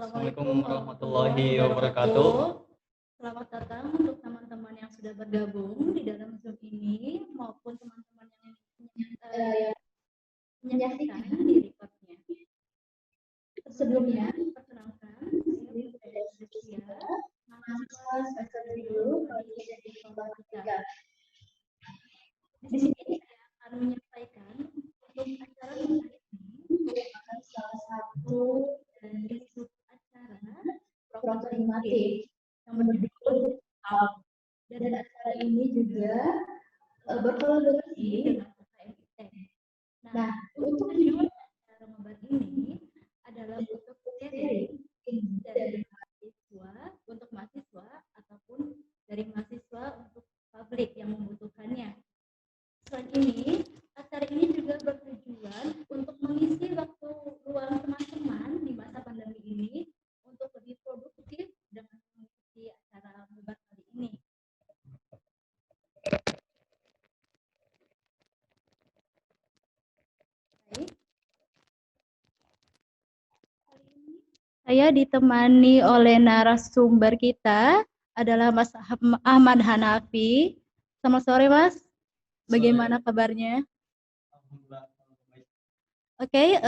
Assalamualaikum warahmatullahi wabarakatuh. Selamat datang untuk teman-teman yang sudah bergabung di dalam Zoom ini maupun teman-teman yang menyaksikan di recordnya. Sebelumnya, perkenalkan, saya Bunda Rizkia, mahasiswa semester 7 Prodi Teknik Informatika. Di sini saya akan menyampaikan untuk acara ini merupakan salah satu dari acara program tematik yang berjudul Up. Dan acara ini juga berkolaborasi dengan UKMIT. Nah, untuk tujuan acara ngobar ini adalah untuk sharing dari mahasiswa untuk mahasiswa ataupun dari mahasiswa untuk publik yang membutuhkannya. Selain ini, acara ini juga bertujuan untuk mengisi waktu luang teman-teman di masa pandemi ini untuk lebih produktif dengan mengikuti acara ngobar kali ini. Baik. Saya ditemani oleh narasumber kita adalah Mas Ahmad Hanafi. Selamat sore, Mas. Bagaimana kabarnya? Oke,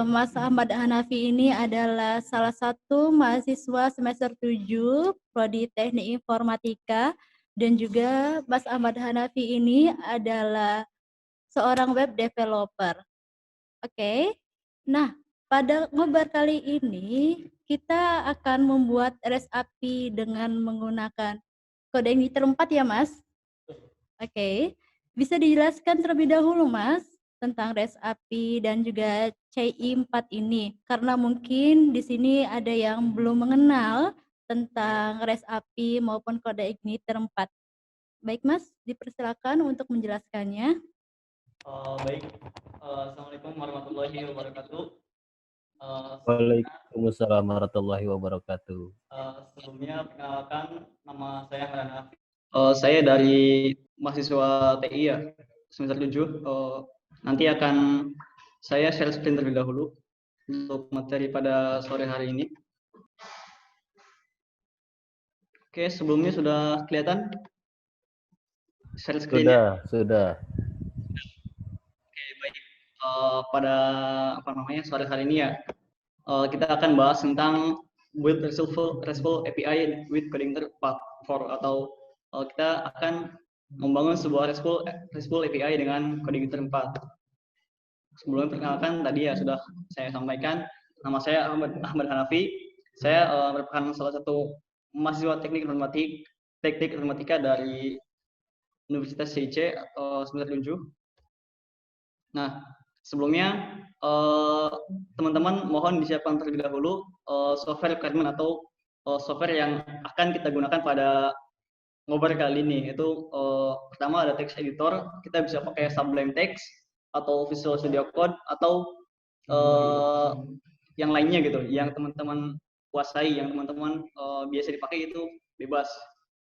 Mas Ahmad Hanafi ini adalah salah satu mahasiswa semester 7 Prodi Teknik Informatika, dan juga Mas Ahmad Hanafi ini adalah seorang web developer. Oke. Nah, pada ngobar kali ini kita akan membuat REST API dengan menggunakan kode Igniter 4 ya, Mas? Oke. Bisa dijelaskan terlebih dahulu, Mas, tentang REST API dan juga CI4 ini, karena mungkin di sini ada yang belum mengenal tentang REST API maupun kode Igniter 4. Baik, Mas, dipersilakan untuk menjelaskannya. Baik, Assalamualaikum warahmatullahi wabarakatuh. Waalaikumsalam warahmatullahi wabarakatuh. Sebelumnya perkenalkan, nama saya Ahmad Hanafi. Saya dari mahasiswa TI ya, semester 7. Nanti akan saya share screen terlebih dahulu untuk materi pada sore hari ini. Oke, sebelumnya sudah kelihatan share screen-nya? Sudah. Oke, baik. Pada sore hari ini ya, kita akan bahas tentang build RESTful API with coding Igniter 4 atau kita akan membangun sebuah RESTful API dengan coding Igniter 4. Sebelumnya perkenalkan, tadi ya sudah saya sampaikan, nama saya Ahmad Hanafi. Saya merupakan salah satu mahasiswa teknik informatika dari Universitas CIC semester 7. Nah, sebelumnya teman-teman mohon disiapkan terlebih dahulu software requirement atau software yang akan kita gunakan pada ngobar kali ini. Itu pertama ada text editor, kita bisa pakai Sublime Text atau Visual Studio Code atau yang lainnya gitu, yang teman-teman kuasai, yang teman-teman biasa dipakai itu bebas.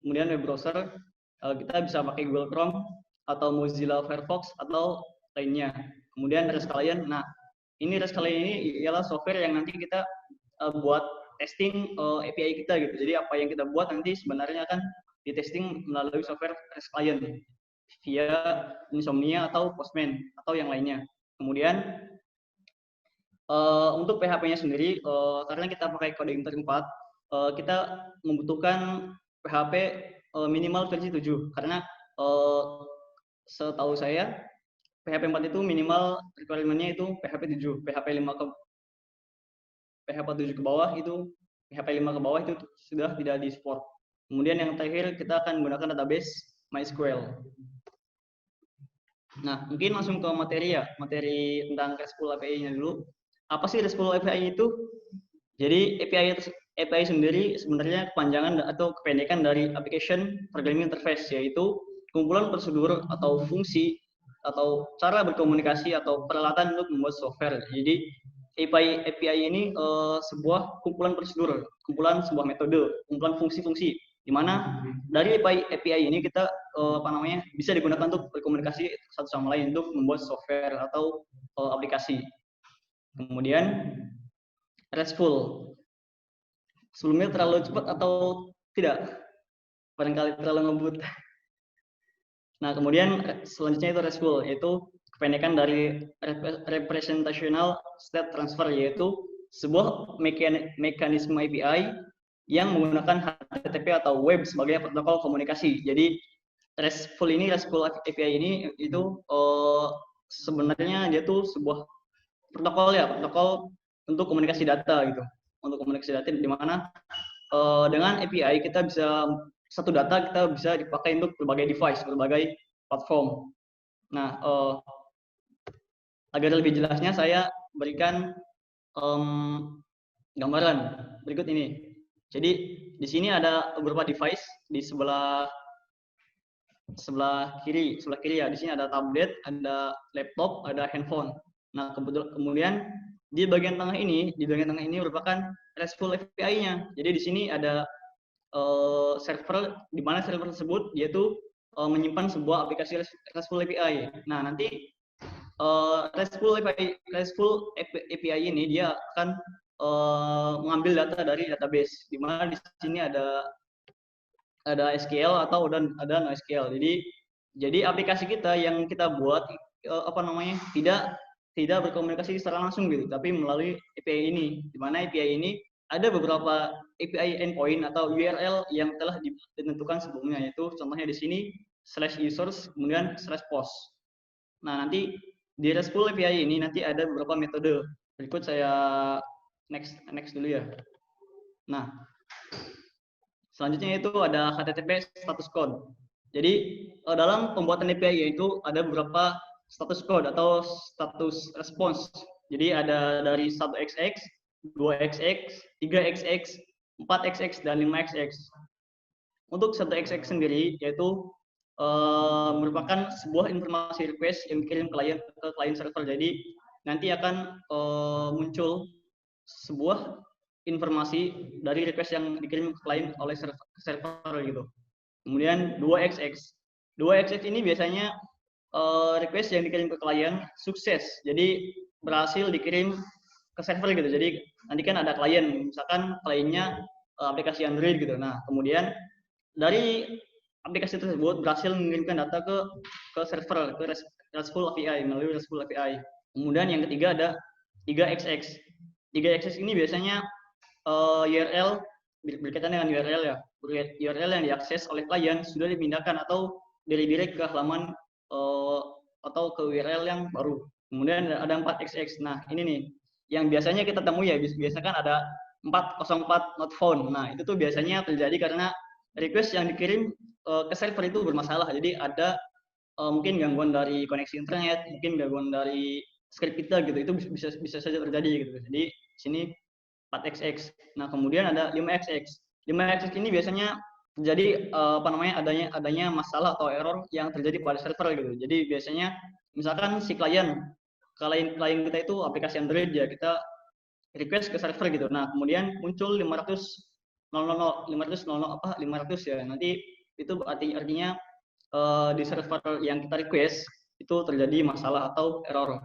Kemudian web browser, kita bisa pakai Google Chrome atau Mozilla Firefox atau lainnya. Kemudian REST Client, nah ini REST Client ini ialah software yang nanti kita buat testing API kita gitu. Jadi apa yang kita buat nanti sebenarnya akan ditesting melalui software REST Client via Insomnia atau Postman atau yang lainnya. Kemudian untuk PHP-nya sendiri, karena kita pakai kode Igniter 4, kita membutuhkan PHP minimal versi 7, karena setahu saya PHP 4 itu minimal requirement-nya itu PHP 7, PHP 7 ke bawah itu sudah tidak di-support. Kemudian yang terakhir kita akan menggunakan database MySQL. Nah, mungkin langsung ke materi materi tentang RESTful API-nya dulu. Apa sih RESTful API itu? Jadi API sendiri sebenarnya kepanjangan atau kependekan dari Application Programming Interface, yaitu kumpulan prosedur atau fungsi atau cara berkomunikasi atau peralatan untuk membuat software. Jadi API ini sebuah kumpulan prosedur, kumpulan sebuah metode, kumpulan fungsi-fungsi, di mana dari API ini kita bisa digunakan untuk berkomunikasi satu sama lain untuk membuat software atau aplikasi. Kemudian RESTful. Sebelumnya terlalu cepat atau tidak? Barangkali terlalu ngebut. Nah, kemudian selanjutnya itu RESTful, yaitu kependekan dari Representational State Transfer, yaitu sebuah mekanisme API yang menggunakan HTTP atau web sebagai protokol komunikasi. Jadi RESTful API ini itu sebenarnya dia tuh sebuah protokol ya, protokol untuk komunikasi data gitu. Untuk komunikasi data di mana dengan API kita bisa satu data kita bisa dipakai untuk berbagai device, berbagai platform. Nah, agar lebih jelasnya saya berikan gambaran berikut ini. Jadi di sini ada beberapa device di sebelah kiri ya. Di sini ada tablet, ada laptop, ada handphone. Nah, kemudian di bagian tengah ini merupakan RESTful API-nya. Jadi di sini ada server, di mana server tersebut yaitu menyimpan sebuah aplikasi RESTful API. Nah, nanti RESTful API ini dia akan mengambil data dari database, di mana di sini ada SQL atau ada NoSQL. Jadi aplikasi kita yang kita buat tidak berkomunikasi secara langsung gitu, tapi melalui API ini, di mana API ini ada beberapa API endpoint atau URL yang telah ditentukan sebelumnya, yaitu contohnya di sini /users kemudian /post. Nah, nanti di RESTful API ini nanti ada beberapa metode. Berikut saya next dulu ya. Nah, selanjutnya itu ada HTTP status code. Jadi dalam pembuatan API itu ada beberapa status code atau status response. Jadi ada dari 1xx, 2xx, 3xx, 4xx, dan 5xx. Untuk 1xx sendiri yaitu merupakan sebuah informasi request yang dikirim ke client server. Jadi nanti akan muncul sebuah informasi dari request yang dikirim ke client oleh server gitu. Kemudian 2xx ini biasanya request yang dikirim ke client sukses, jadi berhasil dikirim ke server gitu. Jadi nanti kan ada klien, misalkan kliennya aplikasi Android gitu. Nah, kemudian dari aplikasi tersebut berhasil mengirimkan data ke server, ke RESTful API, melalui RESTful API. Kemudian yang ketiga ada 3xx. 3xx ini biasanya URL berkaitan dengan URL ya. URL yang diakses oleh klien sudah dipindahkan atau redirect ke halaman atau ke URL yang baru. Kemudian ada 4xx. Nah, ini nih yang biasanya kita temui ya. Biasanya kan ada 404 not found. Nah, itu tuh biasanya terjadi karena request yang dikirim ke server itu bermasalah. Jadi ada mungkin gangguan dari koneksi internet, mungkin gangguan dari script kita gitu. Itu bisa saja terjadi gitu. Jadi sini 4xx. Nah, kemudian ada 5xx. 5xx ini biasanya terjadi adanya masalah atau error yang terjadi pada server gitu. Jadi biasanya misalkan si klien kita itu aplikasi Android ya, kita request ke server gitu. Nah, kemudian muncul 500 ya. Nanti itu artinya di server yang kita request itu terjadi masalah atau error.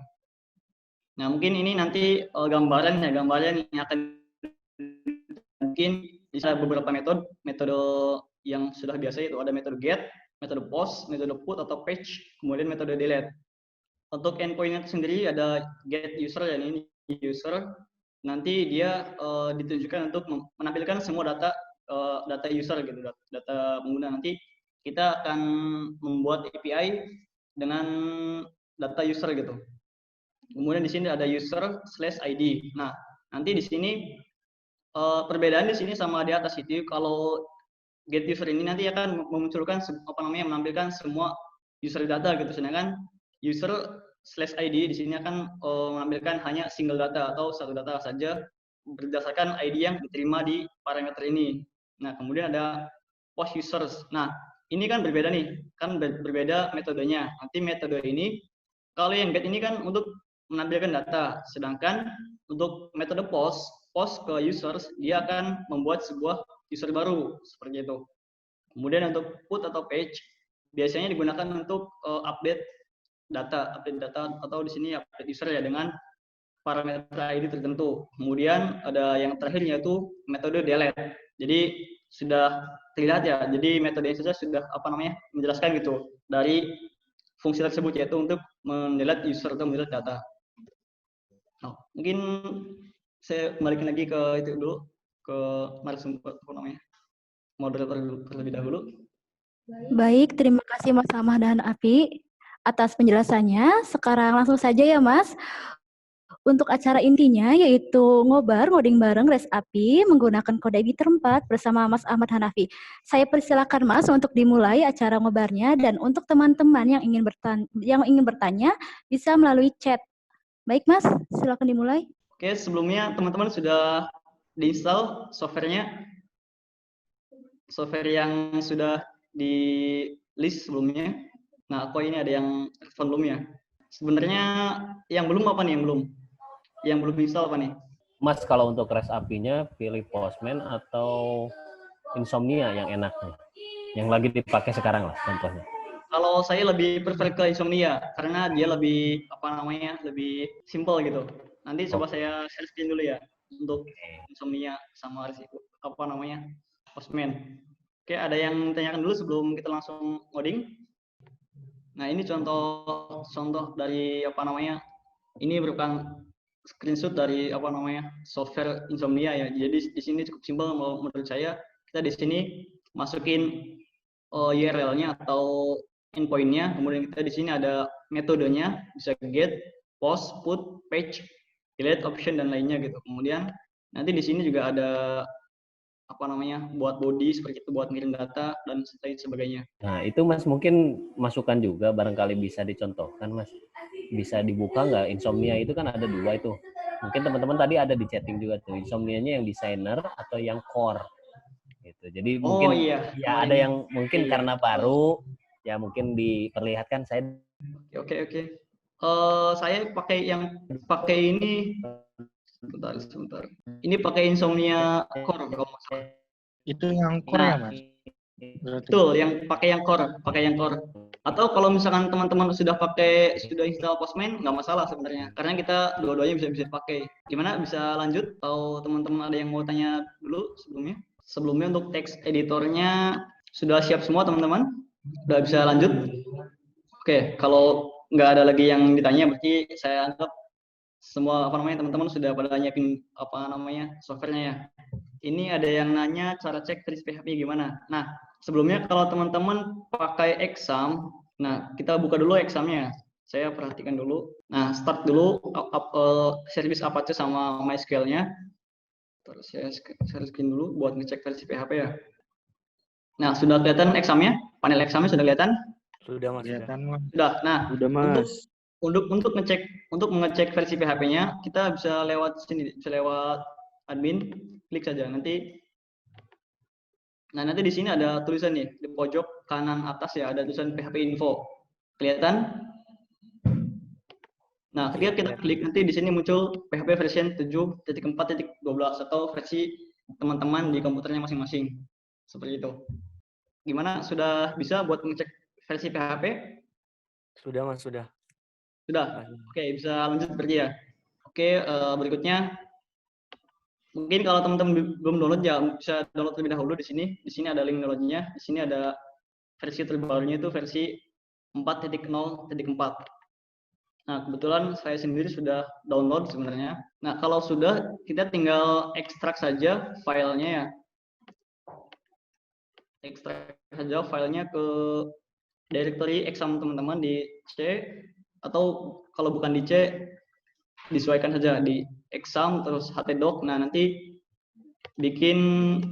Nah, mungkin ini nanti gambaran yang akan mungkin bisa beberapa metode yang sudah biasa, itu ada metode get, metode post, metode put atau fetch, kemudian metode delete. Untuk endpoint sendiri ada get user, dan ini user nanti dia ditunjukkan untuk menampilkan semua data user gitu, data pengguna. Nanti kita akan membuat API dengan data user gitu. Kemudian di sini ada user/id. Nah, nanti di sini perbedaan di sini sama di atas itu, kalau get user ini nanti akan memunculkan menampilkan semua user data gitu, sedangkan user/id di sini akan menampilkan hanya single data atau satu data saja berdasarkan ID yang diterima di parameter ini. Nah, kemudian ada post users. Nah, ini kan berbeda nih, kan berbeda metodenya. Nanti metode ini, kalau yang get ini kan untuk menampilkan data, sedangkan untuk metode post ke users, dia akan membuat sebuah user baru seperti itu. Kemudian untuk put atau page biasanya digunakan untuk update data atau di sini update user ya, dengan parameter ID tertentu. Kemudian ada yang terakhir yaitu metode delete. Jadi sudah terlihat ya. Jadi metode saja sudah menjelaskan gitu dari fungsi tersebut, yaitu untuk mendelete user atau mendelete data. Nah, mungkin saya kembalikan lagi ke itu dulu, ke narasumber moderator terlebih dahulu. Baik, terima kasih Mas Ahmad dan Api atas penjelasannya. Sekarang langsung saja ya Mas. Untuk acara intinya yaitu ngobar ngoding bareng Res Api menggunakan kode editor 4 bersama Mas Ahmad Hanafi. Saya persilakan Mas untuk dimulai acara ngobarnya, dan untuk teman-teman yang ingin bertanya bisa melalui chat. Baik Mas, silakan dimulai. Oke, sebelumnya teman-teman sudah diinstal software yang sudah di list sebelumnya. Nah, kok ini ada yang respon belum ya? Sebenarnya yang belum apa nih yang belum? Yang belum install apa nih? Mas, kalau untuk Res Api-nya pilih Postman atau Insomnia yang enak nih? Yang lagi dipakai sekarang lah contohnya. Kalau saya lebih prefer ke Insomnia karena dia lebih lebih simple gitu. Nanti coba saya share screen dulu ya untuk Insomnia sama Postman. Oke, ada yang tanyakan dulu sebelum kita langsung ngoding. Nah, ini contoh dari ini merupakan screenshot dari software Insomnia ya. Jadi di sini cukup simpel menurut saya. Kita di sini masukin URL-nya atau endpoint-nya, kemudian kita di sini ada metodenya, bisa get, post, put, page, delete, option, dan lainnya gitu. Kemudian nanti di sini juga ada buat body seperti itu, buat ngirim data dan sebagainya. Nah, itu Mas mungkin masukan juga barangkali bisa dicontohkan Mas. Bisa dibuka nggak? Insomnia itu kan ada 2 itu. Mungkin teman-teman tadi ada di chatting juga tuh. Insomnia-nya yang designer atau yang core. Gitu. Jadi mungkin ya ada yang mungkin karena baru ya mungkin diperlihatkan saya. Oke. Saya pakai ini. Sebentar. Ini pakai Insomnia Core kalau masalah. Itu yang core ya, Mas? Betul, yang pakai yang core. Atau kalau misalkan teman-teman sudah install Postman, nggak masalah sebenarnya. Karena kita dua-duanya bisa dipakai. Gimana, bisa lanjut? Atau teman-teman ada yang mau tanya dulu sebelumnya? Sebelumnya untuk text editornya sudah siap semua teman-teman? Udah bisa lanjut? Oke, kalau nggak ada lagi yang ditanya, berarti saya anggap semua teman-teman sudah pada nyiapin softwarenya ya. Ini ada yang nanya cara cek versi PHP gimana. Nah, sebelumnya kalau teman-teman pakai exam, nah kita buka dulu examnya. Saya perhatikan dulu. Nah, start dulu service Apache sama MySQL-nya. Terus saya share screen dulu buat ngecek versi PHP ya. Nah, sudah kelihatan examnya? Panel examnya sudah kelihatan? Sudah, Mas. Sudah. Nah, sudah, Mas. Untuk mengecek versi PHP-nya, kita bisa lewat sini, bisa lewat admin, klik saja. Nanti di sini ada tulisan nih di pojok kanan atas ya, ada tulisan PHP info. Kelihatan? Nah, ketika kita klik nanti di sini muncul PHP version 7.4.12 atau versi teman-teman di komputernya masing-masing. Seperti itu. Gimana? Sudah bisa buat mengecek versi PHP? Sudah, Mas, sudah. Sudah. Oke, bisa lanjut berarti ya. Oke, berikutnya mungkin kalau teman-teman belum download ya bisa download terlebih dahulu di sini. Di sini ada link downloadnya. Di sini ada versi terbarunya itu versi 4.0.4. Nah, kebetulan saya sendiri sudah download sebenarnya. Nah, kalau sudah, kita tinggal ekstrak saja filenya ya. Ekstrak saja filenya ke directory exam teman-teman di C, atau kalau bukan di C, disesuaikan saja di exam terus htdoc. Nah, nanti bikin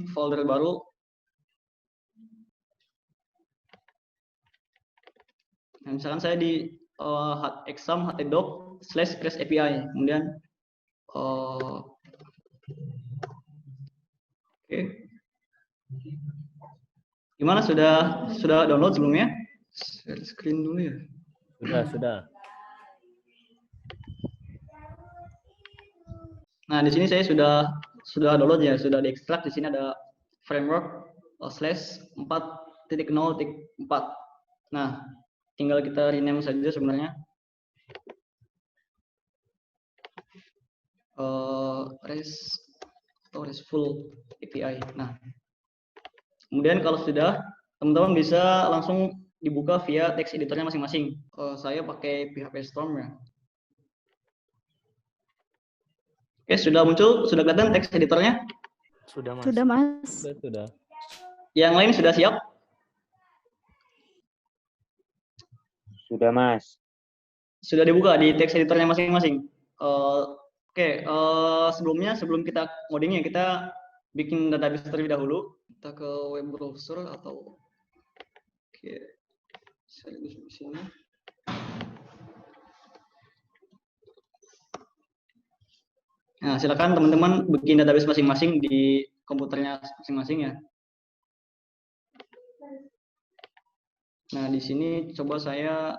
folder baru. Nah, misalkan saya di exam htdoc/crash API, kemudian oke. Gimana, sudah download sebelumnya? Share screen dulu ya. Sudah. Nah, di sini saya sudah download ya, sudah diekstrak. Di sini ada framework /4.0.4. Nah, tinggal kita rename saja sebenarnya. REST atau RESTful API. Nah, kemudian kalau sudah, teman-teman bisa langsung dibuka via text editornya masing-masing. Saya pakai PHP Storm ya. Oke, sudah muncul, sudah kelihatan text editornya? Sudah, Mas. Sudah, Mas. Sudah. Yang lain sudah siap? Sudah, Mas. Sudah dibuka di text editornya masing-masing. Oke, sebelum kita codingnya, kita bikin database terlebih dahulu. Kita ke web browser atau saya di sini. Nah, silakan teman-teman bikin database masing-masing di komputernya masing-masing ya. Nah, di sini coba saya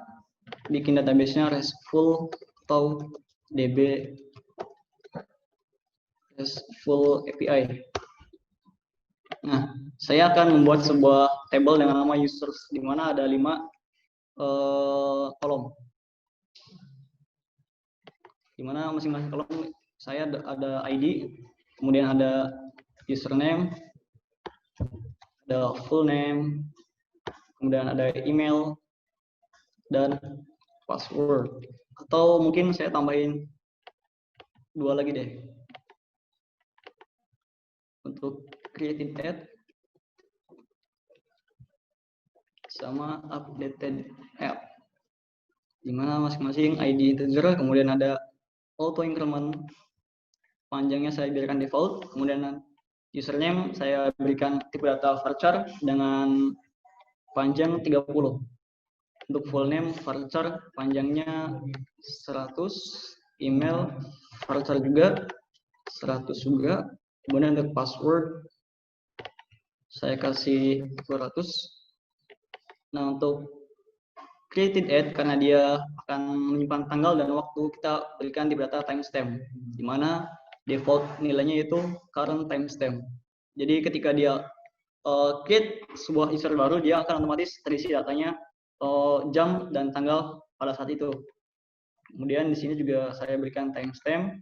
bikin database-nya RESTful atau DB RESTful API. Nah, saya akan membuat sebuah table dengan nama users, di mana ada 5 kolom. Di mana masing-masing kolom saya ada ID, kemudian ada username, ada full name, kemudian ada email, dan password. Atau mungkin saya tambahin 2 lagi deh. Untuk created add sama updated app. Di mana masing-masing ID integer, kemudian ada auto increment, panjangnya saya biarkan default, kemudian username saya berikan tipe data varchar dengan panjang 30. Untuk full name varchar panjangnya 100, email varchar juga 100 juga, kemudian untuk password saya kasih 200. Nah, untuk created add, karena dia akan menyimpan tanggal dan waktu, kita berikan tipe data timestamp, di mana default nilainya itu current timestamp. Jadi ketika dia create sebuah user baru, dia akan otomatis terisi datanya jam dan tanggal pada saat itu. Kemudian di sini juga saya berikan timestamp,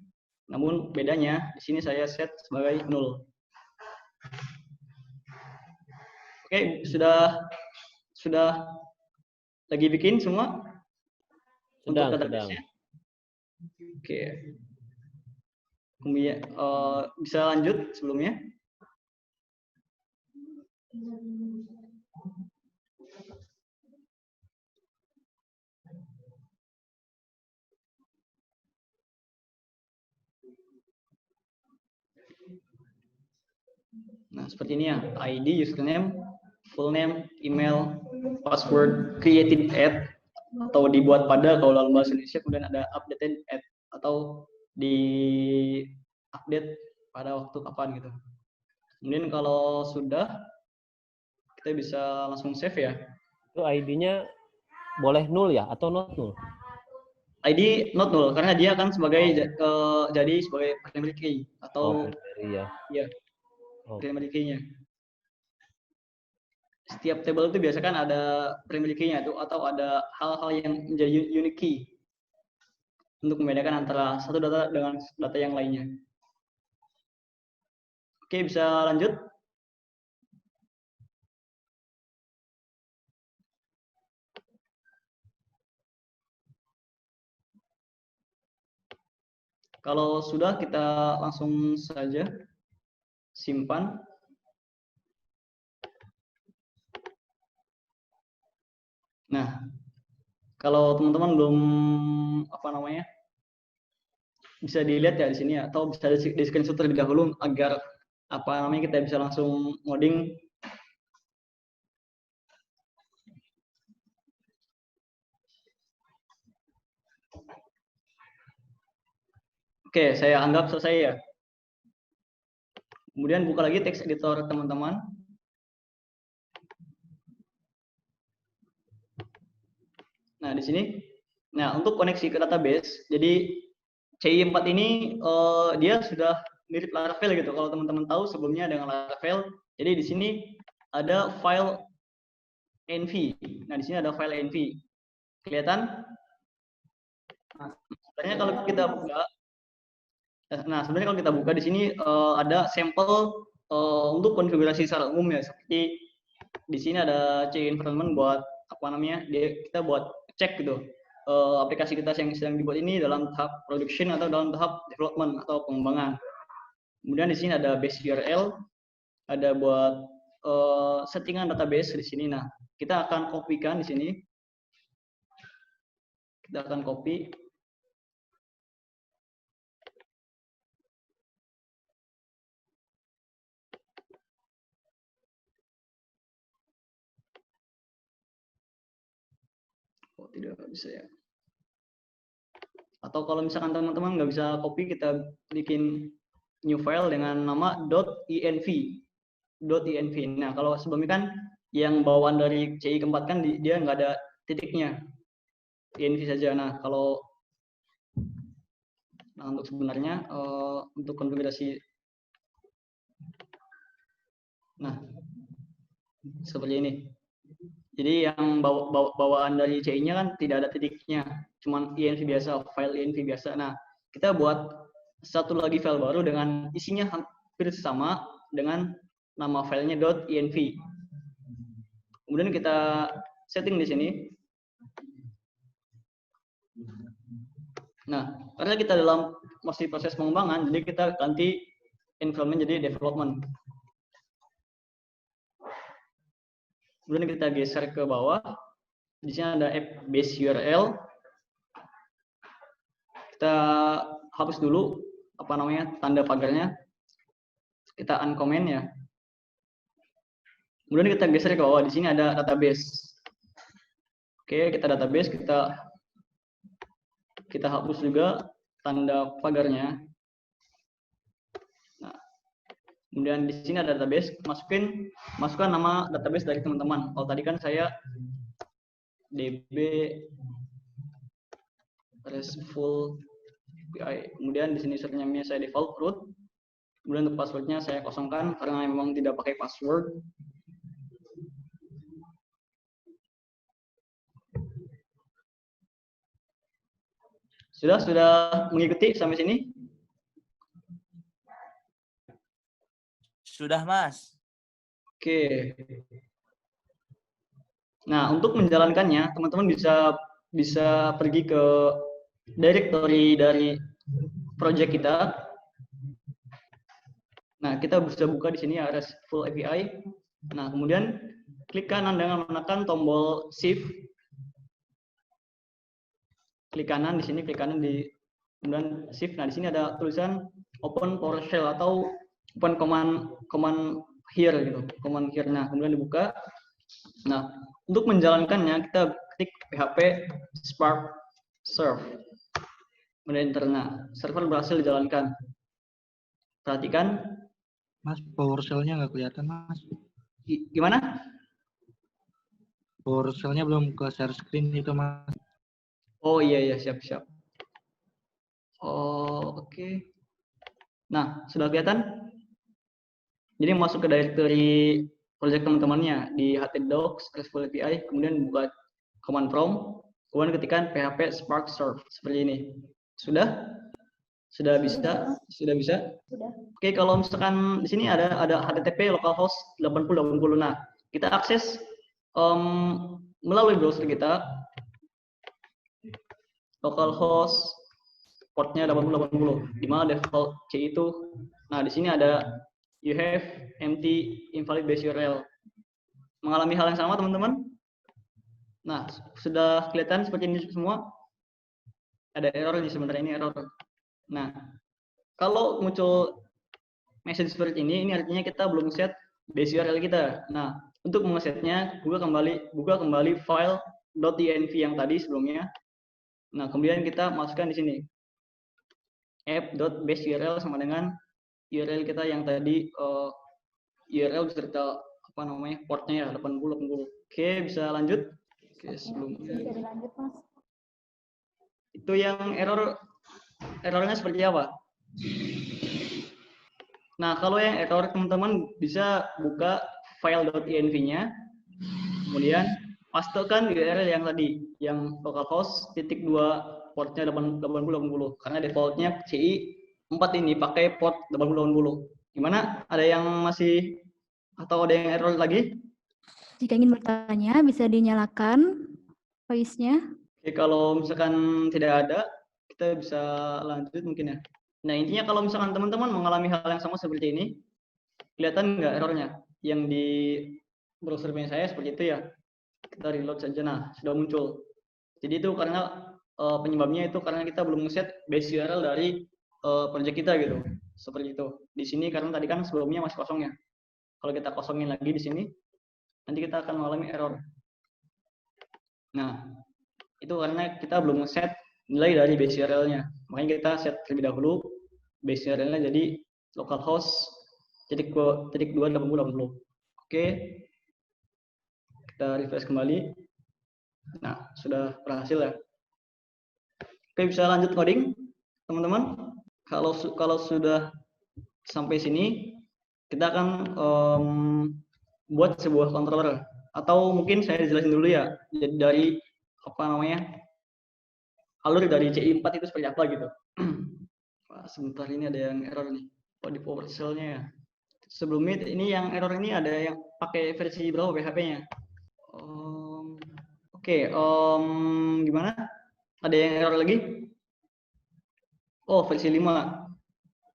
namun bedanya di sini saya set sebagai 0. Oke, sudah lagi bikin semua? Sudah. Oke. Kemudian bisa lanjut sebelumnya? Nah, seperti ini ya. ID, username, full name, email, password, created add, atau dibuat pada kalau dalam bahasa Indonesia, kemudian ada updated add, atau di update pada waktu kapan gitu. Kemudian kalau sudah, kita bisa langsung save ya. Itu ID-nya boleh 0 ya atau not 0? ID not null karena dia akan sebagai jadi sebagai primary key atau ya. Primary key-nya. Setiap table itu biasa kan ada primary key-nya itu, atau ada hal-hal yang menjadi unique key untuk membedakan antara satu data dengan data yang lainnya. Oke, bisa lanjut. Kalau sudah, kita langsung saja simpan. Nah, kalau teman-teman belum bisa dilihat ya di sini ya, atau bisa di screenshot terlebih dahulu agar kita bisa langsung ngoding. Oke, saya anggap selesai ya. Kemudian buka lagi text editor teman-teman. Nah, di sini. Nah, untuk koneksi ke database, jadi CI4 ini dia sudah mirip Laravel gitu. Kalau teman-teman tahu sebelumnya dengan Laravel, jadi di sini ada file env. Nah, di sini ada file env. Kelihatan? Nah, sebenarnya kalau kita buka, Nah, sebenarnya kalau kita buka di sini ada sampel untuk konfigurasi secara umum ya, seperti di sini ada C environment buat apa namanya, kita buat cek gitu aplikasi kita yang sedang dibuat ini dalam tahap production atau dalam tahap development atau pengembangan. Kemudian di sini ada base URL, ada buat settingan database di sini. Nah, kita akan kopikan di sini. Kita akan copy. Oh, tidak bisa ya. Atau kalau misalkan teman-teman nggak bisa copy, kita bikin new file dengan nama .env. Nah, kalau sebelumnya kan yang bawaan dari CI keempat kan dia nggak ada titiknya, env saja. Nah, untuk sebenarnya untuk konfigurasi, nah seperti ini. Jadi yang bawaan dari CI-nya kan tidak ada titiknya, cuman env biasa, file env biasa. Nah, kita buat satu lagi file baru dengan isinya hampir sama dengan nama filenya .env. Kemudian kita setting di sini. Nah, karena kita masih proses pengembangan, jadi kita ganti environment jadi development. Kemudian kita geser ke bawah. Di sini ada app base URL. Kita hapus dulu apa namanya tanda pagarnya. Kita uncomment ya. Kemudian kita geser ke bawah. Di sini ada database. Oke, kita database, kita hapus juga tanda pagarnya. Nah, kemudian di sini ada database, masukkan nama database dari teman-teman. Kalau tadi kan saya DB RESTful API. Kemudian di sini username-nya saya default root. Kemudian untuk passwordnya saya kosongkan karena memang tidak pakai password. Sudah mengikuti sampai sini? Sudah, Mas. Oke. Nah, untuk menjalankannya, teman-teman bisa pergi ke directory dari project kita. Nah, kita bisa buka di sini ya RESTful API. Nah, kemudian klik kanan dengan menekan tombol Shift. Klik kanan di sini, kemudian Shift. Nah, di sini ada tulisan Open PowerShell atau Open command here gitu, command here. Nah, kemudian dibuka. Nah, untuk menjalankannya kita ketik php spark serve. Kemudian enter. Nah, server berhasil dijalankan. Perhatikan. Mas, PowerShell-nya nggak kelihatan, Mas. Gimana? PowerShell-nya belum ke share screen itu, Mas. Oh iya, siap. Oh, oke. Nah, sudah kelihatan? Jadi masuk ke directory project teman-temannya di htdocs RESTful API, kemudian buka command prompt, kemudian ketikkan php spark serve seperti ini. Sudah? Sudah bisa? Sudah bisa? Sudah. Oke, kalau misalkan di sini ada http localhost 8080. Nah, kita akses melalui browser kita. Localhost portnya 8080, di mana default C itu. Nah, di sini ada you have empty invalid base URL. Mengalami hal yang sama, teman-teman? Nah, sudah kelihatan seperti ini semua? Ada error nih sebenarnya, ini error. Nah, kalau muncul message seperti ini artinya kita belum set base URL kita. Nah, untuk mengesetnya, buka kembali file .env yang tadi sebelumnya. Nah, kemudian kita masukkan di sini app.baseURL sama dengan URL kita yang tadi URL beserta apa namanya portnya ya 8080. Oke, bisa lanjut. Oke, sebelumnya. Bisa dilanjut, Mas. Itu yang errornya seperti apa? Nah, kalau yang error teman-teman bisa buka file .env-nya, kemudian pastekan URL yang tadi, yang localhost _2 portnya 8080, karena defaultnya CI ini pakai port 8080. Gimana? Ada yang masih atau ada yang error lagi? Jika ingin bertanya, bisa dinyalakan voice-nya. Oke, kalau misalkan tidak ada, kita bisa lanjut mungkin ya. Nah, intinya kalau misalkan teman-teman mengalami hal yang sama seperti ini, kelihatan nggak errornya? Yang di browser punya saya seperti itu ya. Kita reload saja, nah sudah muncul. Jadi itu karena penyebabnya itu karena kita belum ngeset base URL dari project kita gitu. Seperti itu. Di sini karena tadi kan sebelumnya masih kosong ya. Kalau kita kosongin lagi di sini, nanti kita akan mengalami error. Nah, itu karena kita belum ngeset nilai dari base URL-nya. Makanya kita set terlebih dahulu base URL-nya jadi localhost .2.8080. Oke. Kita refresh kembali. Nah, sudah berhasil ya. Oke, bisa lanjut coding, teman-teman. Kalau sudah sampai sini, kita akan buat sebuah controller. Atau mungkin saya jelasin dulu ya. Jadi dari alur dari CI4 itu seperti apa gitu. Wah, sebentar ini ada yang error nih. Oh, di PowerShell-nya ya. Sebelumnya ini yang error ini ada yang pakai versi berapa PHP-nya? Oke, gimana? Ada yang error lagi? Oh, versi 5.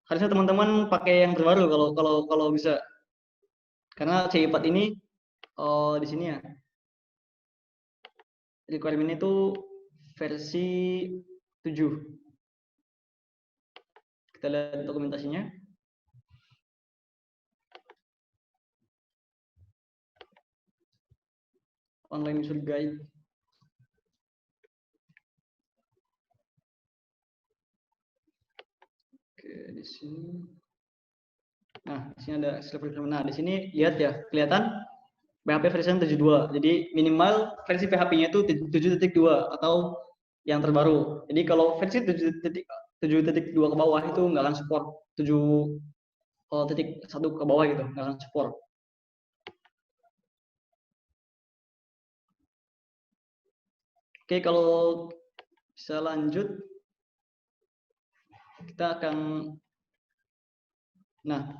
Harusnya teman-teman pakai yang terbaru kalau bisa. Karena CI4 ini di sini ya. Requirement itu versi 7. Kita lihat dokumentasinya. Online user guide. Oke, di sini. Nah, di sini ada server. Nah, di sini lihat ya, kelihatan PHP version 7.2. Jadi minimal versi PHP-nya itu 7.2 atau yang terbaru. Jadi kalau versi 7.2 ke bawah itu nggak akan support. 7.1 ke bawah gitu, nggak akan support. Oke, kalau bisa lanjut, kita akan, nah,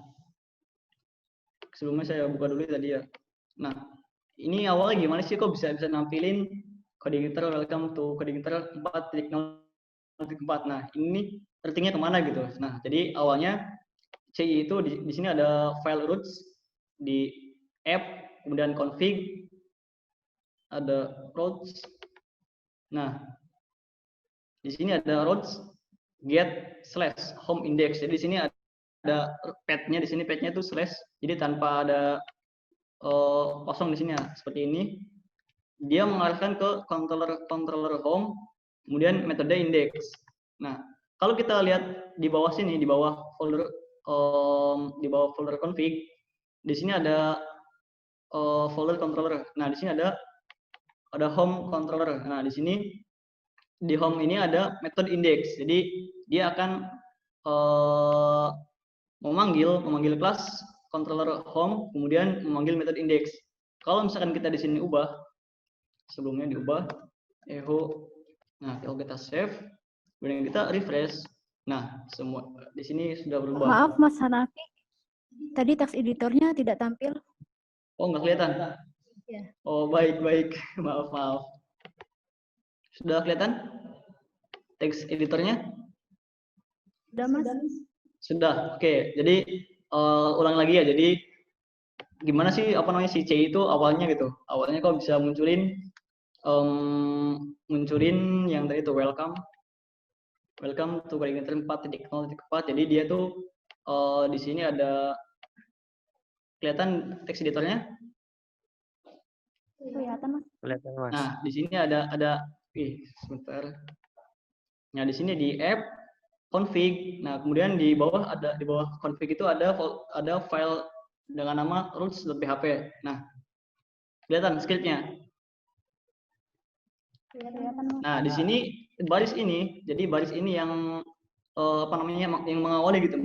sebelumnya saya buka dulu tadi ya. Nah, ini awalnya gimana sih kok bisa nampilin coding editor welcome to coding editor 4.0.4. Nah, ini ratingnya kemana gitu. Nah, jadi awalnya CI itu di sini ada file roots di app, kemudian config, ada routes. Nah, di sini ada routes get/home index. Jadi di sini ada path-nya, di sini path-nya itu slash. Jadi tanpa ada kosong di sini ya, seperti ini. Dia mengarahkan ke controller home, kemudian metode index. Nah, kalau kita lihat di bawah sini, di bawah folder config, di sini ada folder controller. Nah, di sini ada home controller. Nah, di sini di home ini ada metode index. Jadi dia akan memanggil kelas controller home, kemudian memanggil metode index. Kalau misalkan kita di sini ubah, sebelumnya diubah echo. Nah, kalau kita save, kemudian kita refresh. Nah, semua di sini sudah berubah. Maaf Mas Hanafi, tadi text editornya tidak tampil. Oh, nggak kelihatan? Ya. Oh, baik. Maaf. Sudah kelihatan text editornya? Sudah Mas? Sudah. Oke, jadi ulang lagi ya. Jadi gimana sih si C itu awalnya gitu? Awalnya kok bisa munculin yang tadi itu welcome to coding editor 4.0.4. Jadi dia tuh di sini ada kelihatan text editornya? Kelihatan Mas. Kelihatan Mas. Nah, di sini ada sebentar. Nah, di sini di app config. Nah, kemudian di bawah config itu ada file dengan nama routes.php. Nah, kelihatan script-nya. Nah, di sini baris ini, jadi baris ini yang yang mengawali gitu,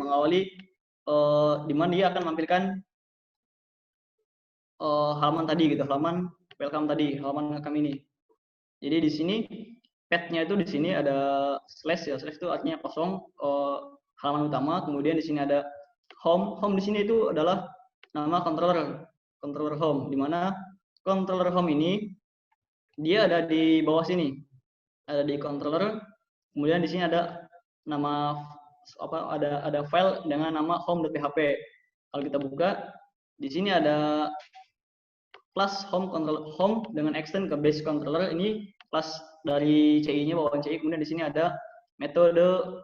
di mana dia akan menampilkan halaman tadi gitu, halaman welcome tadi, halaman welcome ini. Jadi di sini path-nya itu di sini ada slash ya, slash itu artinya kosong, halaman utama. Kemudian di sini ada home. Home di sini itu adalah nama controller home, di mana controller home ini dia ada di bawah sini, ada di controller. Kemudian di sini ada nama ada file dengan nama home.php. Kalau kita buka, di sini ada class home controller home dengan extend ke base controller. Ini class dari CI-nya, bawaan CI. Kemudian di sini ada metode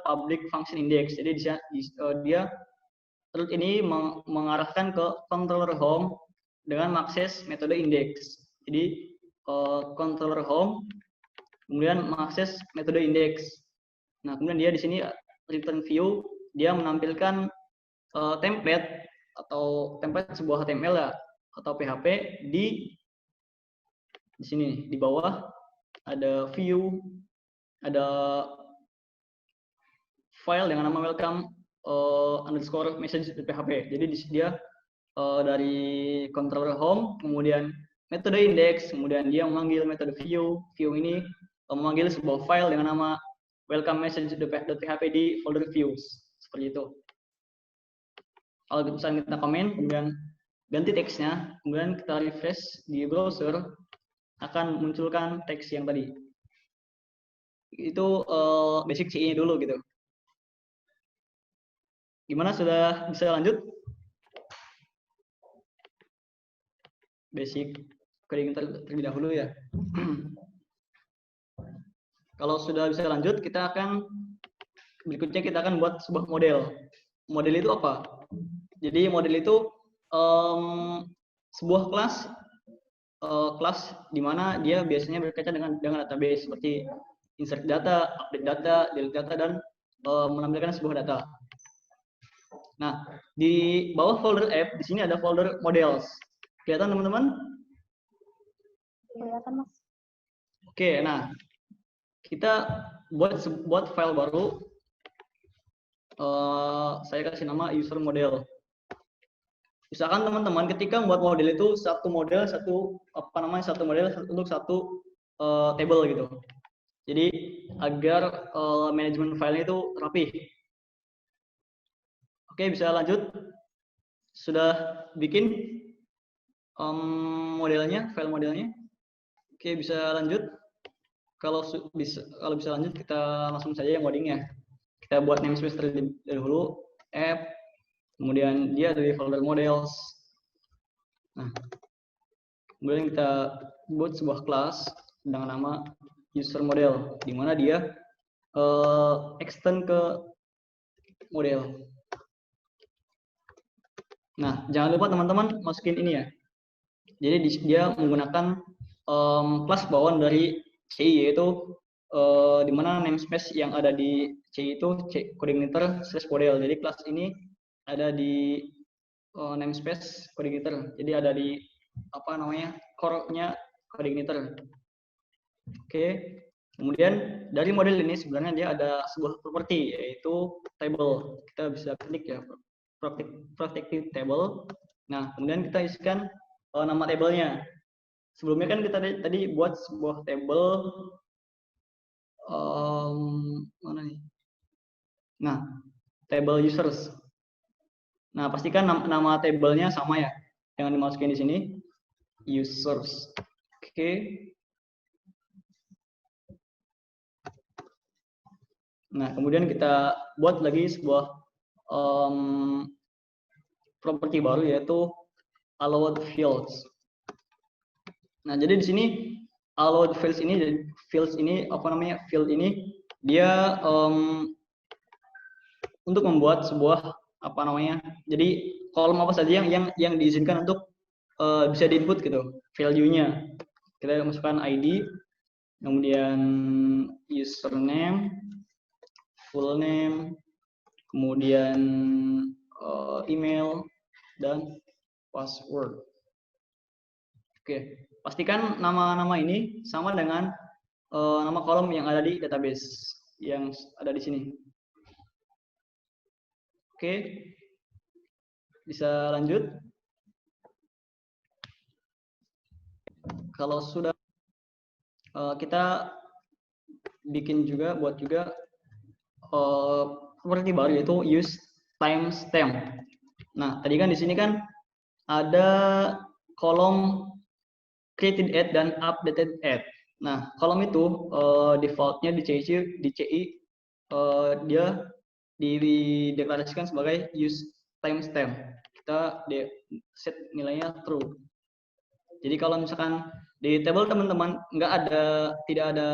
public function index. Jadi dia ini mengarahkan ke controller home dengan mengakses metode index. Jadi controller home kemudian mengakses metode index. Nah, kemudian dia di sini return view, dia menampilkan template sebuah HTML ya, atau PHP di sini di bawah ada view, ada file dengan nama welcome underscore message PHP. Jadi dia dari controller home, kemudian metode index, kemudian dia memanggil metode view. View ini memanggil sebuah file dengan nama welcome message.php di folder views, seperti itu. Kalau misalnya kita komen, kemudian ganti teksnya, kemudian kita refresh di browser, akan munculkan teks yang tadi. Itu basic CI-nya dulu gitu. Gimana, sudah bisa lanjut? Basic coding terlebih dahulu ya. Kalau sudah bisa lanjut, berikutnya kita akan buat sebuah model. Model itu apa? Jadi model itu sebuah kelas di mana dia biasanya berkaitan dengan database, seperti insert data, update data, delete data, dan menampilkan sebuah data. Nah, di bawah folder app di sini ada folder models. Kelihatan teman-teman? Kelihatan, Mas. Oke, nah kita buat file baru. Saya kasih nama user model. Misalkan teman-teman ketika membuat model itu satu model untuk satu table gitu. Jadi agar manajemen filenya itu rapi. Oke, bisa lanjut. Sudah bikin file modelnya. Oke, bisa lanjut. Kalau bisa lanjut, kita langsung saja yang codingnya. Kita buat namespace terlebih dahulu, app, kemudian dia dari folder models. Nah, kemudian kita buat sebuah kelas dengan nama user model, di mana dia extend ke model. Nah, jangan lupa teman-teman masukin ini ya. Jadi dia menggunakan kelas bawaan dari CI, yaitu di mana namespace yang ada di CI itu coordinator/model. Jadi kelas ini ada di namespace coordinator. Jadi ada di core-nya coordinator. Oke. Kemudian dari model ini sebenarnya dia ada sebuah properti, yaitu table. Kita bisa klik ya, protected table. Nah, kemudian kita isikan nama tabelnya. Sebelumnya kan kita tadi buat sebuah table, mana nih? Nah, table users. Nah, pastikan nama tabelnya sama ya, jangan dimasukin di sini, users. Oke. Nah, kemudian kita buat lagi sebuah properti baru, yaitu allowed fields. Nah, jadi di sini allowed fields ini field ini dia untuk membuat sebuah jadi kolom apa saja yang diizinkan untuk bisa diinput gitu, value-nya. Kita masukkan ID, kemudian username, full name, kemudian email, dan password. Oke, pastikan nama-nama ini sama dengan nama kolom yang ada di database yang ada di sini. Oke, bisa lanjut. Kalau sudah, kita buat juga properti baru yaitu use timestamp. Nah, tadi kan di sini kan ada kolom created at dan updated at. Nah, kolom itu defaultnya di CI dia dideklarasikan sebagai use timestamp. Kita set nilainya true. Jadi kalau misalkan di table teman-teman tidak ada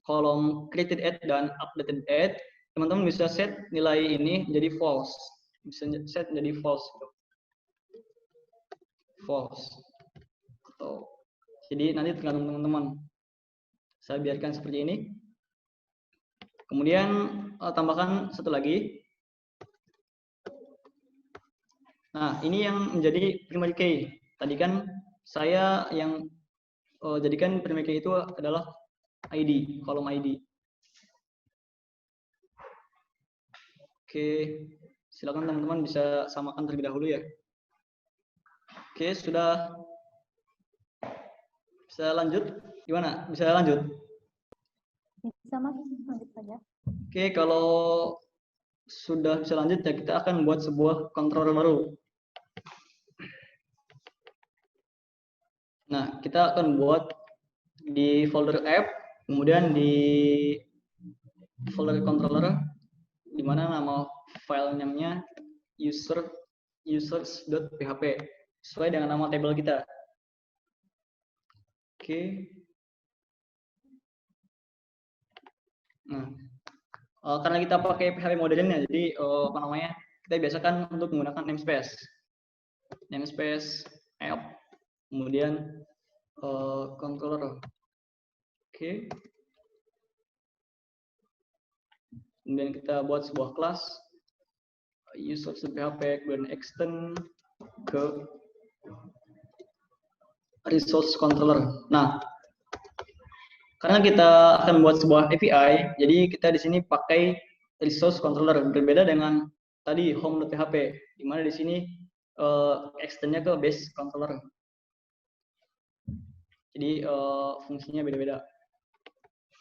kolom created at dan updated at, teman-teman bisa set nilai ini jadi false. Bisa set jadi false. False. Jadi nanti tergantung teman-teman. Saya biarkan seperti ini. Kemudian tambahkan satu lagi. Nah, ini yang menjadi primary key. Tadi kan saya yang jadikan primary key itu adalah ID, kolom ID. Oke, silakan teman-teman bisa samakan terlebih dahulu ya. Oke, sudah. Bisa lanjut? Gimana? Bisa lanjut? Bisa Mas, lanjut saja. Oke, kalau sudah bisa lanjut ya kita akan buat sebuah controller baru. Nah, kita akan buat di folder app, kemudian di folder controller, di mana nama file name-nya users.php sesuai dengan nama table kita. Oke. Nah, karena kita pakai PHP modelnya, jadi kita biasakan untuk menggunakan namespace app, kemudian controller. Oke. Kemudian kita buat sebuah kelas users.php, kemudian extend ke resource controller. Nah, karena kita akan buat sebuah API, jadi kita di sini pakai resource controller, berbeda dengan tadi home.php, di mana di sini extendnya ke base controller. Jadi fungsinya beda-beda.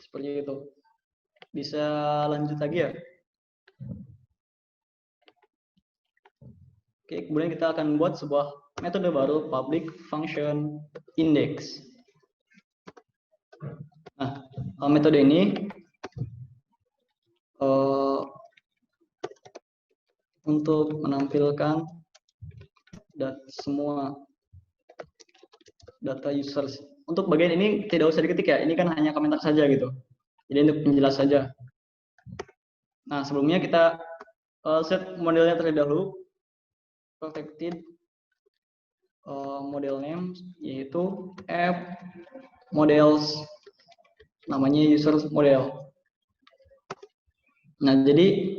Seperti itu. Bisa lanjut lagi ya? Oke, kemudian kita akan buat sebuah metode baru, public function index. Nah, metode ini untuk menampilkan semua data users. Untuk bagian ini tidak usah diketik ya, ini kan hanya komentar saja gitu. Jadi untuk penjelas saja. Nah, sebelumnya kita set modelnya terlebih dahulu. Protected model name yaitu app models, namanya users model. Nah, jadi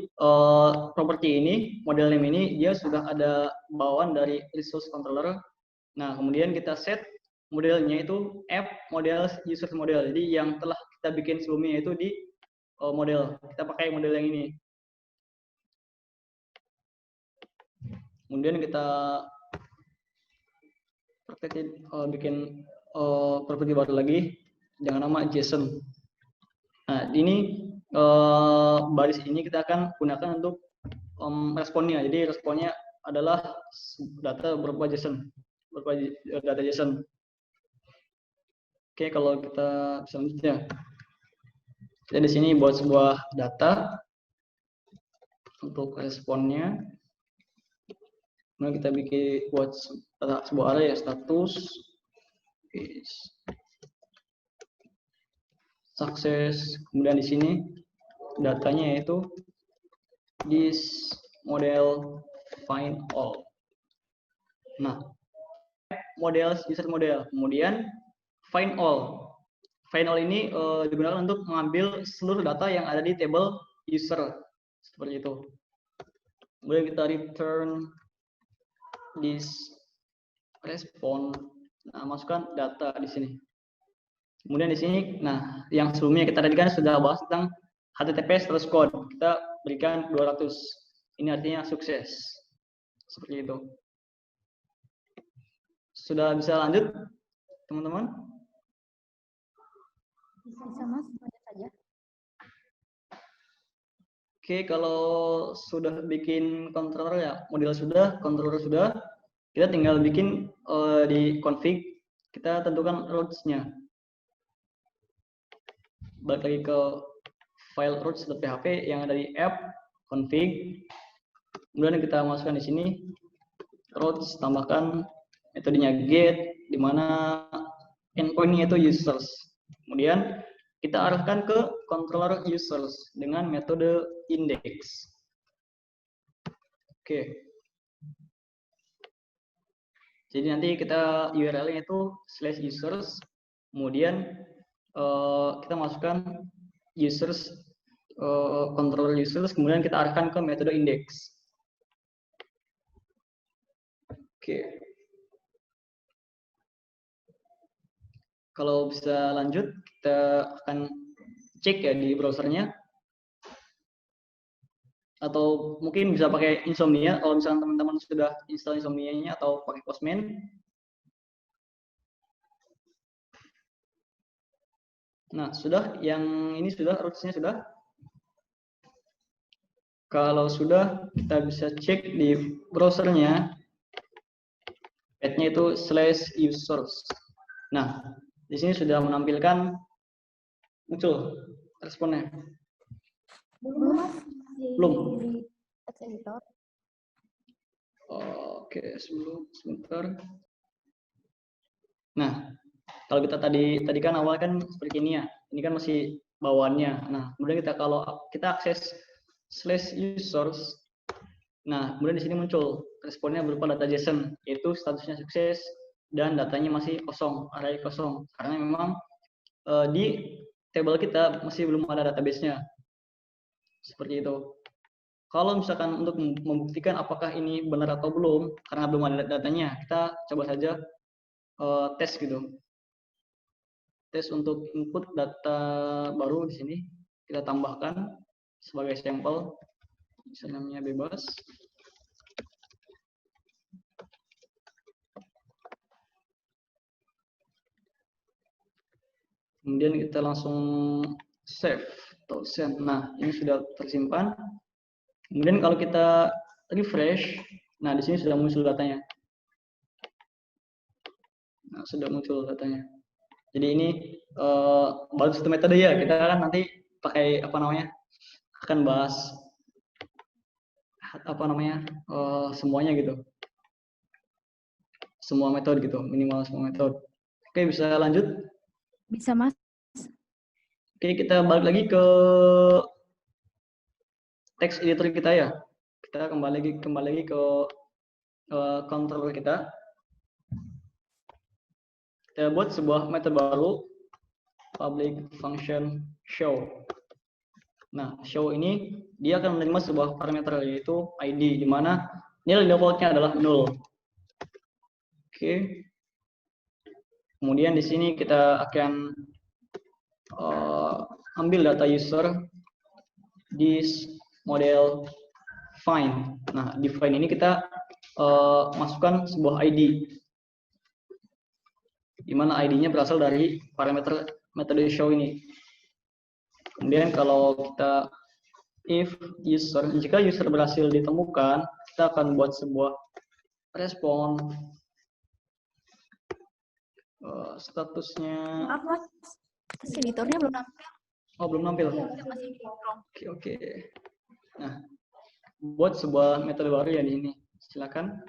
properti ini, model name ini dia sudah ada bawaan dari resource controller. Nah, kemudian kita set modelnya itu app models users model. Jadi yang telah kita bikin sebelumnya itu di model. Kita pakai model yang ini. Kemudian kita bikin properti baru lagi dengan nama JSON. Nah, ini baris ini kita akan gunakan untuk responnya. Jadi responnya adalah data berupa JSON, berupa data JSON. Oke, kalau kita selanjutnya, kita di sini buat sebuah data untuk responnya. Kemudian kita buat sebuah array ya, status, sukses. Kemudian di sini datanya yaitu this model find all. Nah, model user model. Kemudian find all. Find all ini digunakan untuk mengambil seluruh data yang ada di table user seperti itu. Kemudian kita return this respond. Nah, masukkan data di sini. Kemudian di sini, nah, yang sebelumnya kita tadi kan sudah bahas tentang HTTP status code. Kita berikan 200. Ini artinya sukses. Seperti itu. Sudah bisa lanjut, teman-teman? Bisa Mas, lanjut saja. Oke, kalau sudah bikin controller ya, model sudah, controller sudah, kita tinggal bikin di config, kita tentukan routes-nya. Balik lagi ke file routes.php yang ada di app, config, kemudian kita masukkan di sini, routes, tambahkan metodenya get, di mana endpoint-nya itu users. Kemudian kita arahkan ke controller users dengan metode index. Oke. Jadi nanti kita URL-nya itu /users, kemudian kita masukkan users, controller users, kemudian kita arahkan ke metode index. Oke. Kalau bisa lanjut, kita akan cek ya di browsernya. Atau mungkin bisa pakai Insomnia, kalau misalnya teman-teman sudah install Insomnia-nya atau pakai Postman. Nah, sudah, yang ini sudah, roots-nya sudah. Kalau sudah, kita bisa cek di browsernya, path-nya itu /users. Nah, di sini sudah menampilkan, muncul responnya. Belum. Oke, sebentar. Nah, kalau kita tadi kan awal kan seperti ini ya. Ini kan masih bawaannya. Nah, kemudian kalau kita akses /users, nah, kemudian di sini muncul responnya berupa data JSON, yaitu statusnya sukses dan datanya masih kosong, array kosong. Karena memang di table kita masih belum ada database-nya. Seperti itu. Kalau misalkan untuk membuktikan apakah ini benar atau belum, karena belum ada datanya, kita coba saja tes gitu. Tes untuk input data baru di sini kita tambahkan sebagai sampel, misalnya bebas. Kemudian kita langsung save atau send. Nah, ini sudah tersimpan. Kemudian kalau kita refresh, nah di sini sudah muncul datanya. Nah, sudah muncul datanya. Jadi ini baru satu metode ya. Kita kan nanti pakai apa namanya? Akan bahas apa namanya? Semuanya gitu. Semua metode gitu, minimal semua metode. Oke, bisa lanjut? Bisa, Mas. Oke, kita balik lagi ke text editor kita ya. Kita kembali lagi ke controller kita. Kita buat sebuah metode baru, public function show. Nah, show ini dia akan menerima sebuah parameter yaitu ID, di mana nilai defaultnya adalah 0. Oke. Kemudian di sini kita akan ambil data user di model find. Nah, di find ini kita masukkan sebuah ID, di mana ID-nya berasal dari parameter metode show ini. Kemudian kalau kita jika user berhasil ditemukan, kita akan buat sebuah respon. Statusnya. Maaf, Mas. Editornya belum nampil. Oh, belum nampil. Masih di Chrome. Oke. Nah, buat sebuah metode baru ya di sini. Silakan.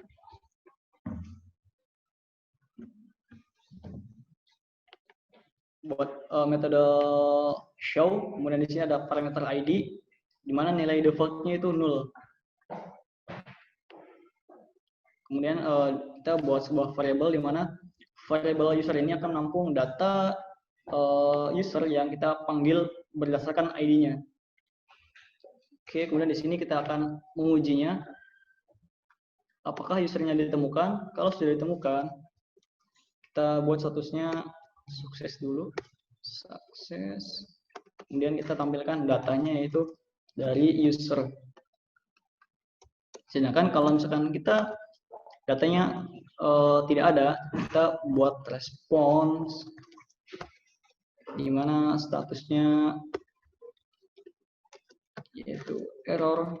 Buat metode show, kemudian di sini ada parameter ID, di mana nilai defaultnya itu 0. Kemudian kita buat sebuah variabel di mana variabel user ini akan menampung data user yang kita panggil berdasarkan ID-nya. Oke, kemudian di sini kita akan mengujinya. Apakah usernya ditemukan? Kalau sudah ditemukan, kita buat statusnya sukses dulu. Sukses. Kemudian kita tampilkan datanya yaitu dari user. Sedangkan kalau misalkan kita datanya tidak ada, kita buat respons di mana statusnya yaitu error,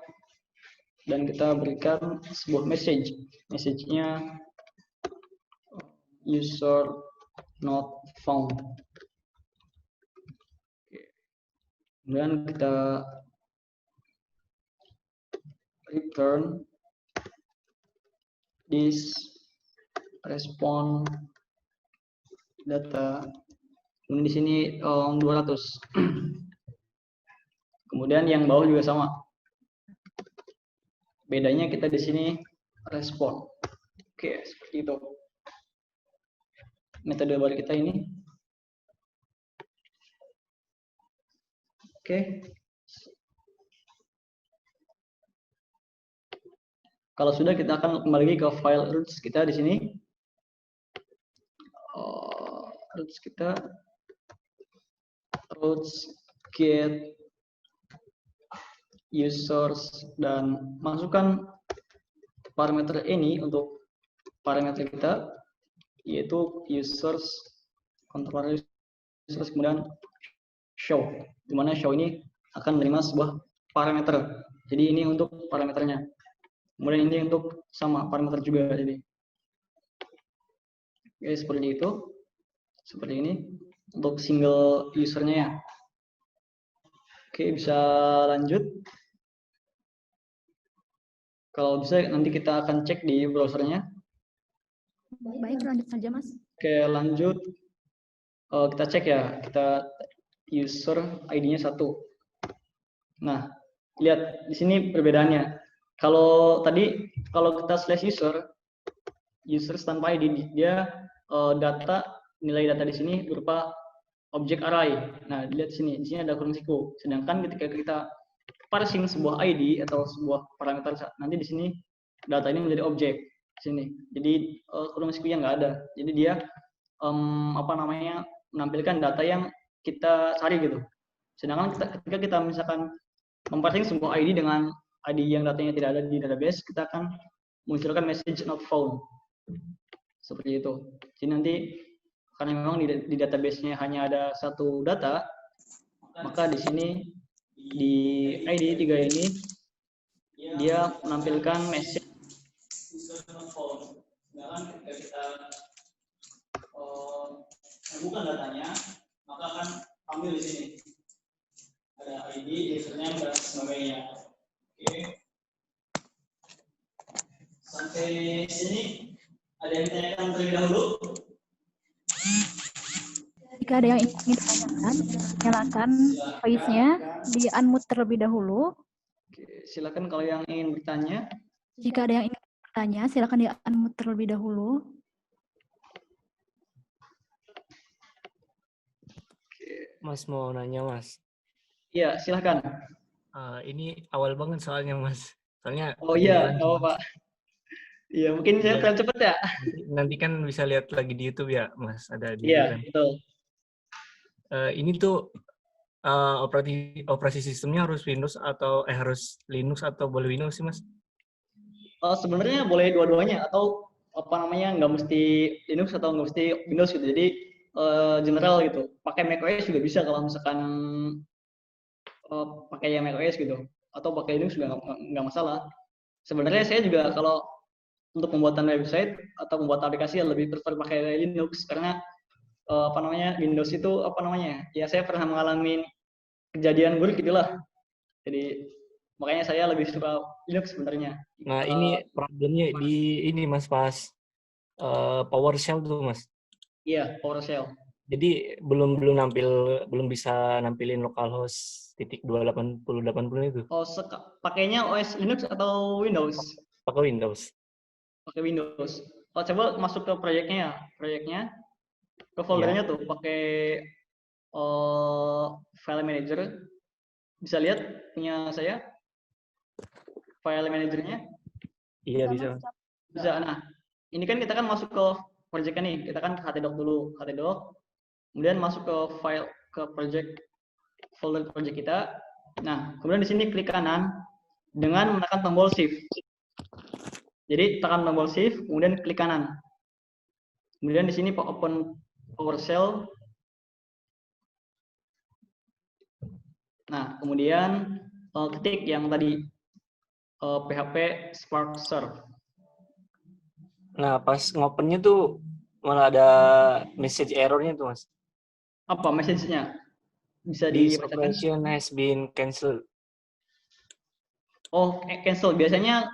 dan kita berikan sebuah message. Message-nya user not found. Kemudian kita return this response data. Kemudian di sini 200. Kemudian yang bawah juga sama. Bedanya kita di sini respon. Oke, seperti itu. Metode baru kita ini. Oke. Kalau sudah, kita akan kembali lagi ke file roots kita di sini. Roots kita roots get users, dan masukkan parameter ini untuk parameter kita, yaitu users, kontrol users, kemudian show, dimana show ini akan menerima sebuah parameter. Jadi ini untuk parameternya, kemudian ini untuk sama parameter juga. Jadi oke, seperti itu, seperti ini untuk single usernya ya. Oke, bisa lanjut. Kalau bisa nanti kita akan cek di browsernya. Baik, lanjut saja, Mas. Oke, lanjut. Kita cek ya, kita user ID-nya 1. Nah, lihat di sini perbedaannya. Kalau tadi, kalau kita slash user tanpa ID, dia nilai data di sini berupa object array. Nah, lihat di sini ada kurung siku. Sedangkan ketika kita parsing sebuah ID atau sebuah parameter, nanti di sini data ini menjadi objek di sini. Jadi kurung sikunya nggak ada. Jadi dia menampilkan data yang kita cari gitu. Sedangkan ketika kita misalkan memparsing sebuah ID dengan ID yang datanya tidak ada di database, kita akan munculkan message not found. Seperti itu. Jadi nanti karena memang di database-nya hanya ada satu data, maka di sini di ID 3 ini dia menampilkan message not found. Sedangkan ketika kita bukan datanya, maka akan ambil di sini ada ID, username, dan sebagainya. Oke. Sampai sini ada yang ditanyakan terlebih dahulu? Jika ada yang ingin ditanyakan, nyalakan voice-nya, di unmute terlebih dahulu. Oke, silakan kalau yang ingin bertanya. Jika ada yang ingin bertanya, silakan di unmute terlebih dahulu. Mas mau nanya, Mas. Iya, silakan. Ini awal banget soalnya, Mas. Soalnya Oh iya, Pak. Iya, mungkin saya terlalu cepat ya. Nanti kan bisa lihat lagi di YouTube ya, Mas. Ada di Iya, kan. betul. Ini tuh operasi sistemnya harus Windows atau harus Linux atau boleh Windows sih, Mas? Sebenarnya boleh dua-duanya, atau nggak mesti Linux atau nggak mesti Windows gitu. Jadi general gitu. Pakai macOS juga bisa kalau misalkan pakai yang macOS gitu, atau pakai Linux juga nggak masalah. Sebenarnya saya juga kalau untuk pembuatan website atau membuat aplikasi lebih prefer pakai Linux, karena Windows itu ya saya pernah mengalami kejadian buruk gitulah. Jadi makanya saya lebih suka Linux sebenarnya. Nah, ini problemnya di ini, Mas, pas PowerShell tuh, Mas. Iya, PowerShell. Jadi belum bisa nampilin localhost .28080 itu. Oh, pakainya OS Linux atau Windows? Pakai Windows. Pakai Windows. Oh, coba masuk ke proyeknya ya. Proyeknya ke foldernya tuh pakai file manager. Bisa lihat punya saya file manajernya? Iya, bisa. Bisa. Nah, ini kan kita kan masuk ke project nih. Kita kan ke htdoc dulu, htdoc. Kemudian masuk ke file, ke folder project kita. Nah, kemudian di sini klik kanan dengan menekan tombol shift. Jadi tekan tombol shift, kemudian klik kanan. Kemudian di sini open PowerShell. Nah, kemudian ketik yang tadi PHP Spark Serve. Nah, pas ngopennya tuh malah ada message errornya tuh, Mas. Apa message-nya? Bisa This dibacakan? operation has been cancelled. Oh, cancel. Biasanya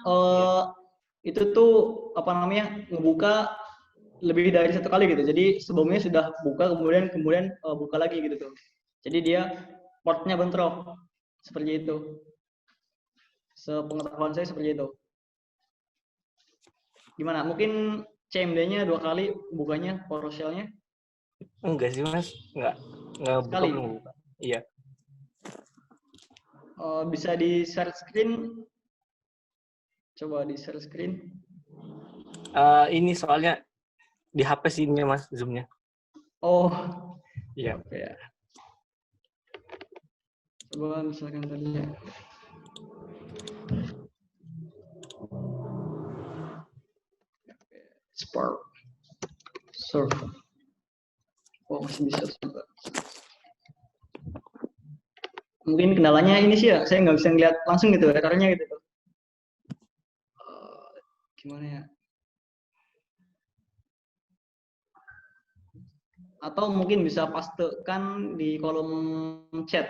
itu tuh apa namanya, ngebuka lebih dari satu kali gitu. Jadi sebelumnya sudah buka, kemudian buka lagi gitu tuh. Jadi dia portnya bentrok seperti itu. Sepengetahuan saya seperti itu. Gimana? Mungkin CMD-nya 2 kali bukanya, PowerShell-nya? Enggak sih, Mas. Enggak buka, Sekali. belum buka. Iya. Bisa di share screen. Coba di share screen. Ini soalnya di HP sini, Mas, Zoom-nya. Oh, Iya. oke ya. Coba misalkan tadi ya. Spark Serve. Oh, masih bisa coba. Mungkin kendalanya ini sih ya, saya nggak bisa ngeliat langsung gitu errornya gitu. Gimana ya? Atau mungkin bisa pastekan di kolom chat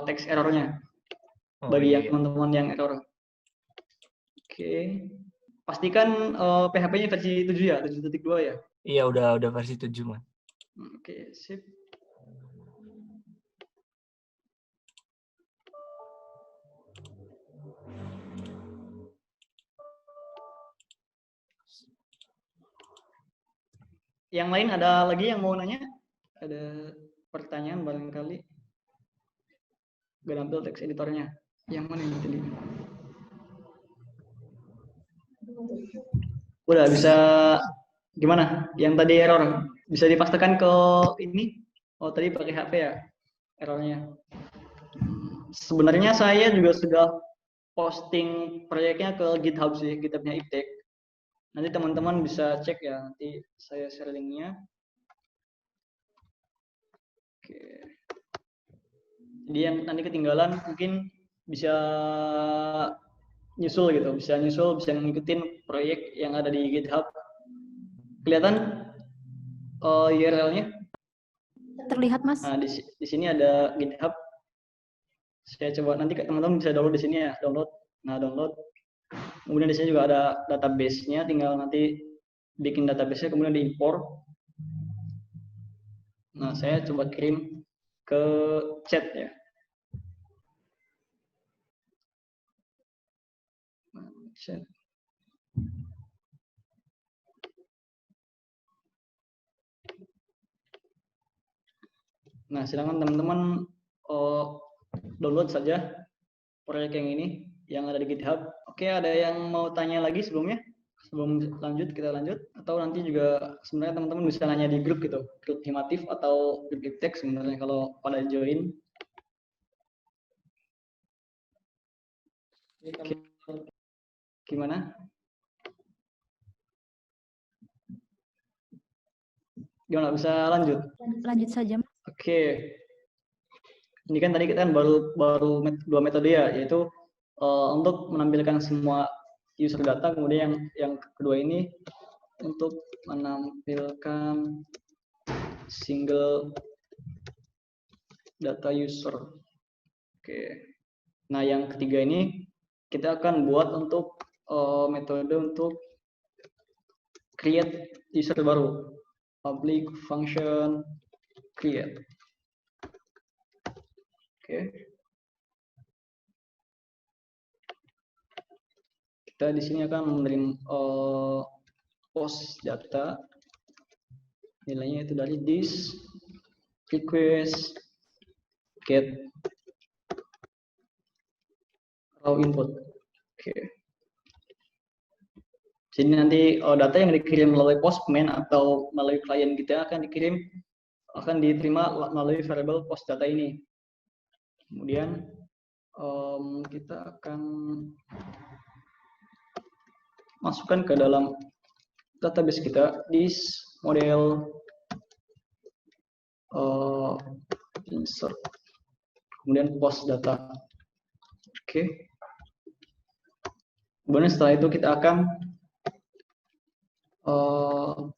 teks errornya bagi yang teman-teman yang error. Oke. Pastikan PHP-nya versi 7 ya, 7.2 ya. Iya, udah versi 7, Mas. Oke, sip. Yang lain ada lagi yang mau nanya? Ada pertanyaan barangkali? Gak nampil teks editornya. Yang mana ini tadi? Udah bisa gimana? Yang tadi error bisa dipastikan ke ini? Oh tadi pakai HP ya errornya. Sebenarnya saya juga sudah posting proyeknya ke GitHub sih, GitHub-nya Iptek. Nanti teman-teman bisa cek ya, nanti saya share linknya. Oke. Jadi yang nanti ketinggalan mungkin bisa nyusul gitu, bisa ngikutin proyek yang ada di GitHub. Kelihatan URL-nya? Terlihat, Mas. Nah, di sini ada GitHub. Saya coba nanti teman-teman bisa download di sini ya, download. Nah, download. Kemudian di sini juga ada database-nya, tinggal nanti bikin database-nya kemudian diimpor. Nah, saya coba kirim ke chat ya. Chat. Nah, silakan teman-teman download saja proyek yang ini yang ada di GitHub. Oke, ada yang mau tanya lagi sebelumnya? Sebelum lanjut, kita lanjut. Atau nanti juga sebenarnya teman-teman bisa nanya di grup gitu, grup Himatif atau grup Iptek sebenarnya kalau pada join. Oke. Gimana? Gimana, bisa lanjut? Lanjut saja, Mas. Oke. Ini kan tadi kita baru 2 metode ya, yaitu untuk menampilkan semua user data, kemudian yang kedua ini untuk menampilkan single data user. Oke. Nah, yang ketiga ini kita akan buat untuk metode untuk create user baru, public function create. Oke. Kita di sini akan menerima post data, nilainya itu dari this request get raw input. Oke. Jadi nanti data yang dikirim melalui postman atau melalui klien kita akan diterima melalui variable post data ini. Kemudian kita akan masukkan ke dalam database kita this model insert, kemudian post data. Oke. Kemudian setelah itu kita akan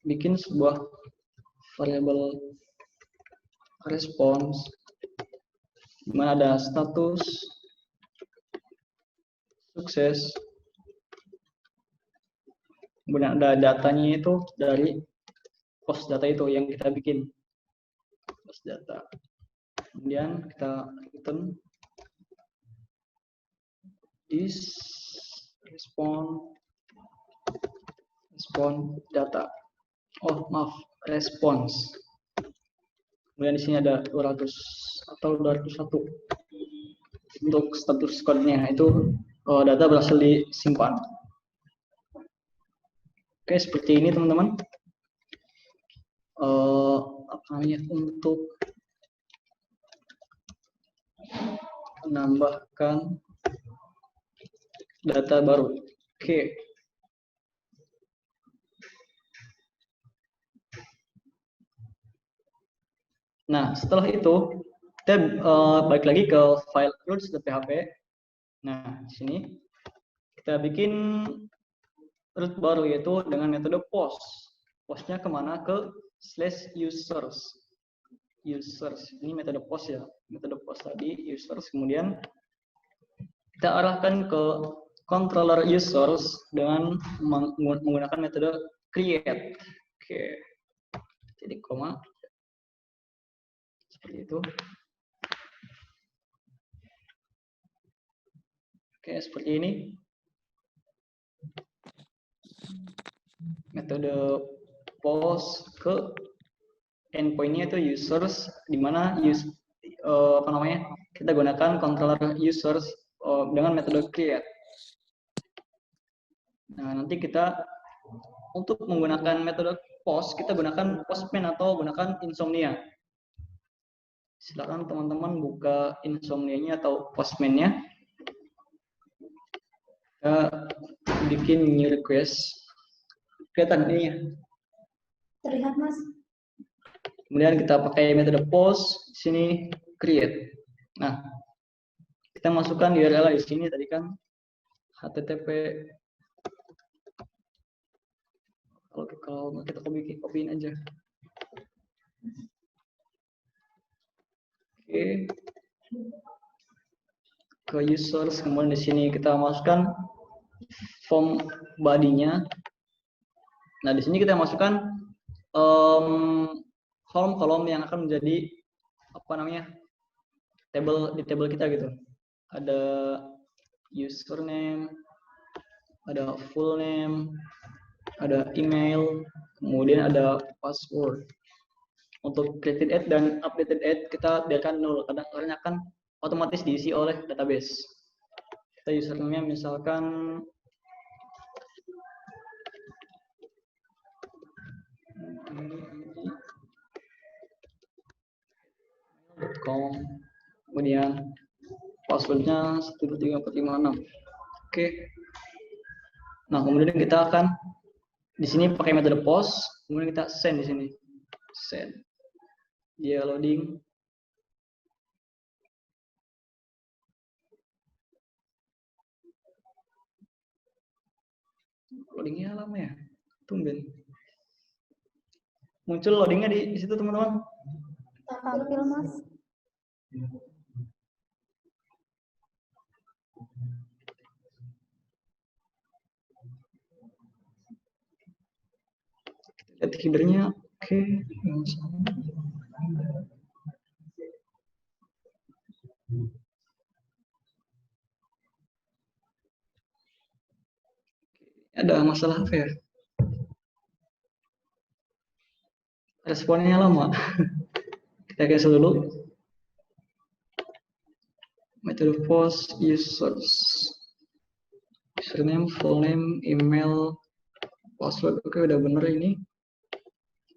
bikin sebuah variabel response di mana ada status, sukses, kemudian ada datanya itu dari post data itu yang kita bikin, post data. Kemudian kita return this response data. Oh maaf, response. Kemudian di sini ada 200 atau 201 untuk status code-nya, itu data berhasil disimpan. Oke, seperti ini teman-teman. Apa namanya, untuk menambahkan data baru. Oke. Nah, setelah itu kita balik lagi ke file root.php. Nah, di sini kita bikin root baru, yaitu dengan metode post. Postnya kemana? Ke /users. Users. Ini metode post ya. Metode post tadi users. Kemudian kita arahkan ke controller users dengan menggunakan metode create. Oke. Jadi koma. Seperti itu. Oke, seperti ini. Metode post ke endpoint-nya itu users, di mana kita gunakan controller users dengan metode create. Nah, nanti kita untuk menggunakan metode post, kita gunakan postman atau gunakan insomnia. Silakan teman-teman buka insomnia-nya atau postman-nya. Kita bikin new request. Kelihatan ini ya. Terlihat, Mas. Kemudian kita pakai metode post, di sini create. Nah, kita masukkan URL di sini tadi kan http. Kalau kita copy-in aja. Oke. Ke users, kemudian di sini kita masukkan form body-nya. Nah, di sini kita masukkan kolom-kolom yang akan menjadi table kita gitu. Ada username, ada full name, ada email, kemudian ada password. Untuk created add dan updated add kita biarkan nol, karena akan otomatis diisi oleh database. Kita username misalkan .com, kemudian passwordnya 12356. Oke. Nah, kemudian kita akan di sini pakai metode post, kemudian kita send di sini. Send. Dia loading. Loadingnya lama ya? Tumben. Muncul loadingnya di situ teman-teman. Tampil, Mas. Lihat headernya, oke. Ada masalah apa ya? Responnya lama. Kita cancel dulu. Metode post users. Username, full name, email, password. Oke, udah bener ini.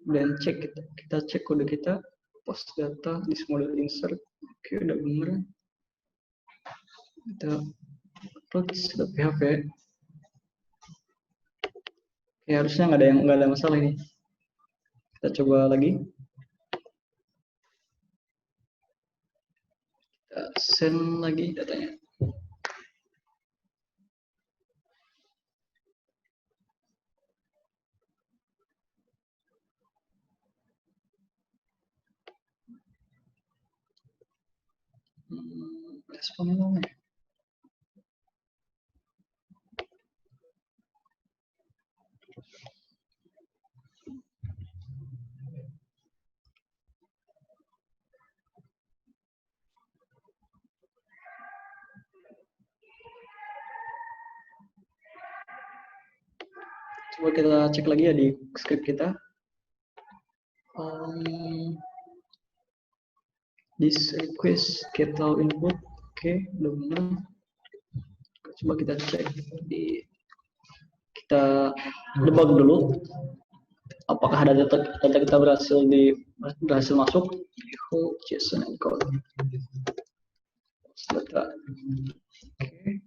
Dan kita cek kode kita. Post data, this model insert. Oke, udah bener. Kita approach.php. Ya, harusnya nggak ada masalah ini. Kita coba lagi. Kita send lagi datanya. responnya mana? Coba kita cek lagi ya di script kita. This request get now input. Oke, udah benar. Coba kita cek kita debug dulu. Apakah data kita berhasil masuk? JSON encode. Data. Oke.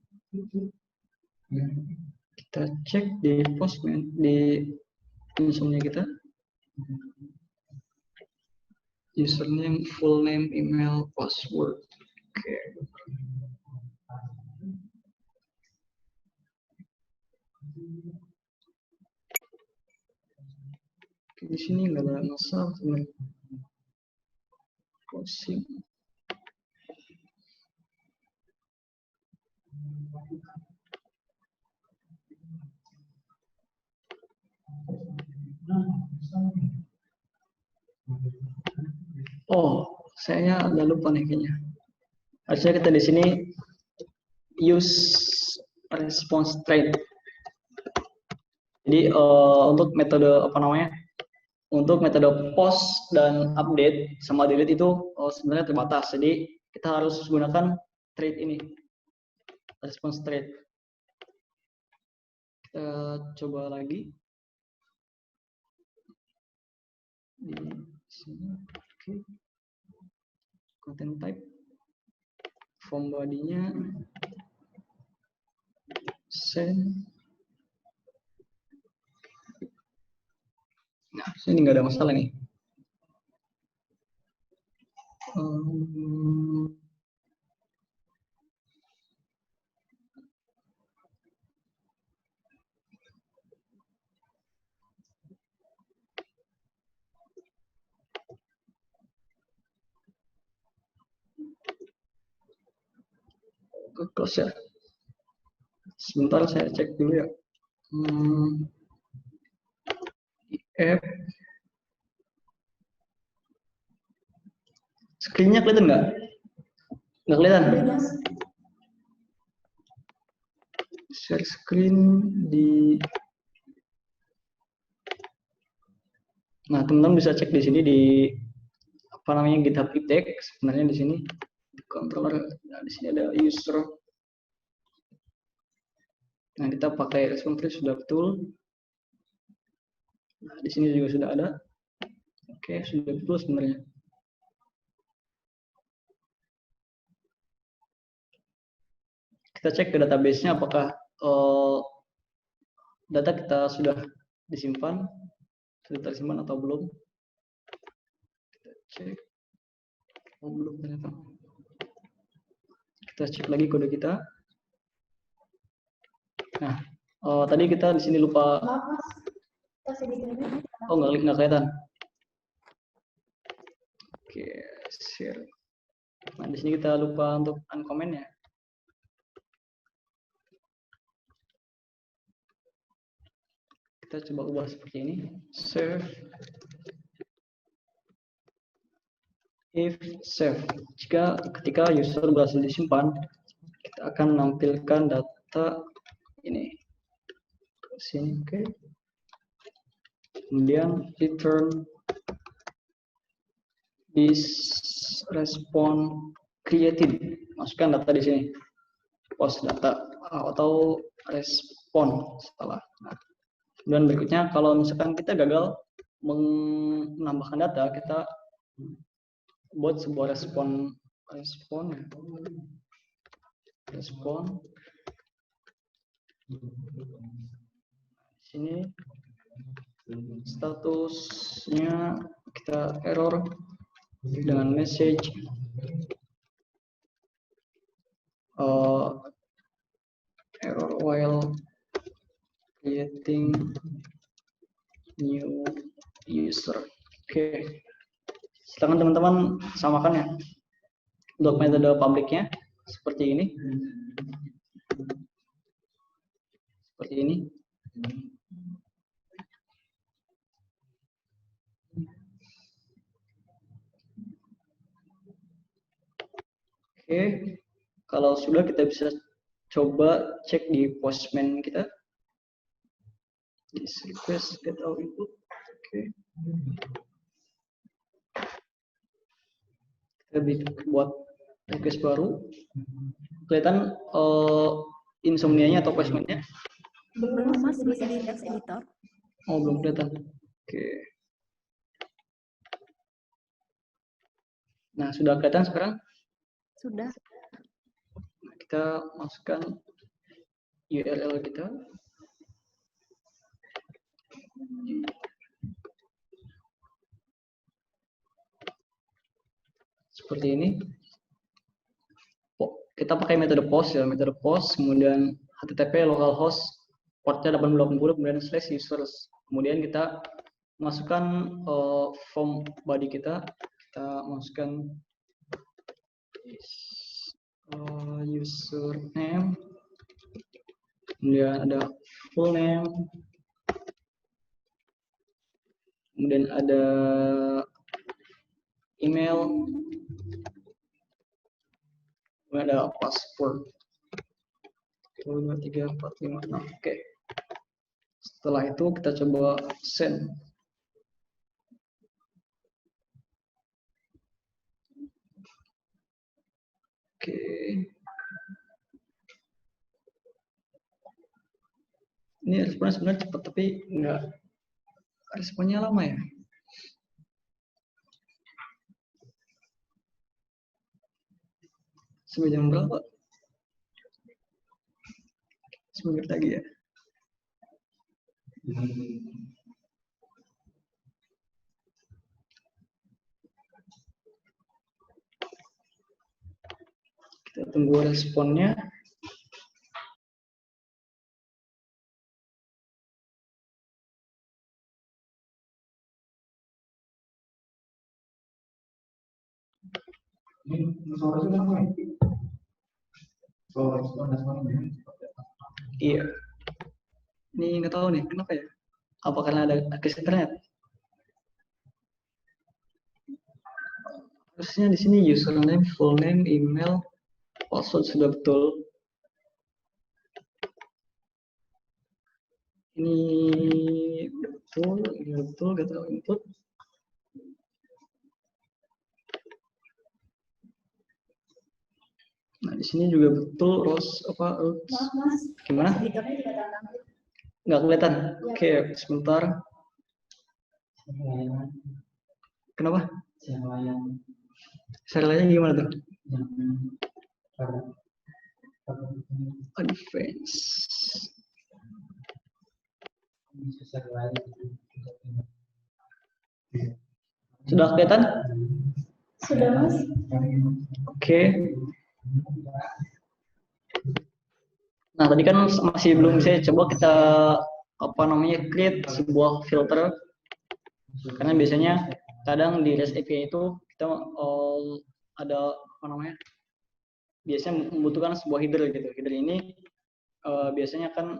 Kita cek di postman di insomnia kita. Username, full name, email, password. Oke. Di sini nggak ada masalah sebenarnya. Closing. Oh, saya ada lupa nih kayaknya. Harusnya kita di sini use response train. Jadi untuk metode apa namanya? Untuk metode post dan update sama delete itu sebenarnya terbatas. Jadi kita harus gunakan trait ini, response trait. Kita coba lagi di sini. Oke. Content type, form body-nya send. Nah, sini nggak ada masalah nih. Close ya. Sebentar saya cek dulu ya. App. Screen-nya kelihatan nggak? Nggak kelihatan. Share screen di. Nah, teman-teman bisa cek di sini di apa namanya GitHub Itex. Sebenarnya di sini controller. Nah, di sini ada user. Nah, kita pakai response trace sudah betul. Nah, di sini juga sudah ada. Oke, sudah betul sebenarnya. Kita cek ke database-nya apakah data kita sudah disimpan, sudah tersimpan atau belum. Kita cek. Oh, belum ternyata. Kita cek lagi kode kita. Nah, tadi kita di sini lupa. Oh, nggak kelihatan. Oke, share. Nah, di sini kita lupa untuk uncomment ya. Kita coba ubah seperti ini. Save. If save. Ketika user berhasil disimpan, kita akan menampilkan data ini. Sini, oke. Kemudian return this response created. Masukkan data di sini. Post data atau respon salah. Nah, kemudian berikutnya kalau misalkan kita gagal menambahkan data, kita buat sebuah respon sini statusnya kita error dengan message error while creating new user. Oke. Silakan teman-teman samakan ya. Untuk metode publiknya seperti ini. Seperti ini. Oke, kalau sudah kita bisa coba cek di Postman kita. This request get our input. Oke. Kita buat request baru. Kelihatan insomnia-nya atau Postman-nya? Belum Mas, masih di text editor. Oh, belum kelihatan. Oke. Nah, sudah kelihatan sekarang? Sudah. Kita masukkan URL kita. Seperti ini. Kita pakai metode post ya, metode post, kemudian HTTP localhost portnya 8080, kemudian /users. Kemudian kita masukkan form body kita masukkan username, kemudian ada full name, kemudian ada email, kemudian ada password 1, 2, 3, 4, 5, 6. Oke. Setelah itu kita coba send. Oke. Ini responnya sebenarnya cepat, tapi enggak, responnya lama ya. Sampai jam berapa? 10 menit lagi ya. Kita tunggu responnya. Iya. Ini nggak tahu nih kenapa ya. Apa karena ada akses internet? Harusnya di sini username, full name, email, password sudah betul. Ini betul, ini betul, gak tahu input. Nah di sini juga betul, Ros apa? Mas, Gimana? editornya juga terang. Nggak kelihatan. Oke, sebentar. Kenapa? Serialnya gimana tuh? Advance. Sudah kelihatan? Sudah Mas. Oke. Nah tadi kan masih belum bisa, coba kita create sebuah filter, karena biasanya kadang di REST API itu kita ada biasanya membutuhkan sebuah header gitu. Header ini biasanya kan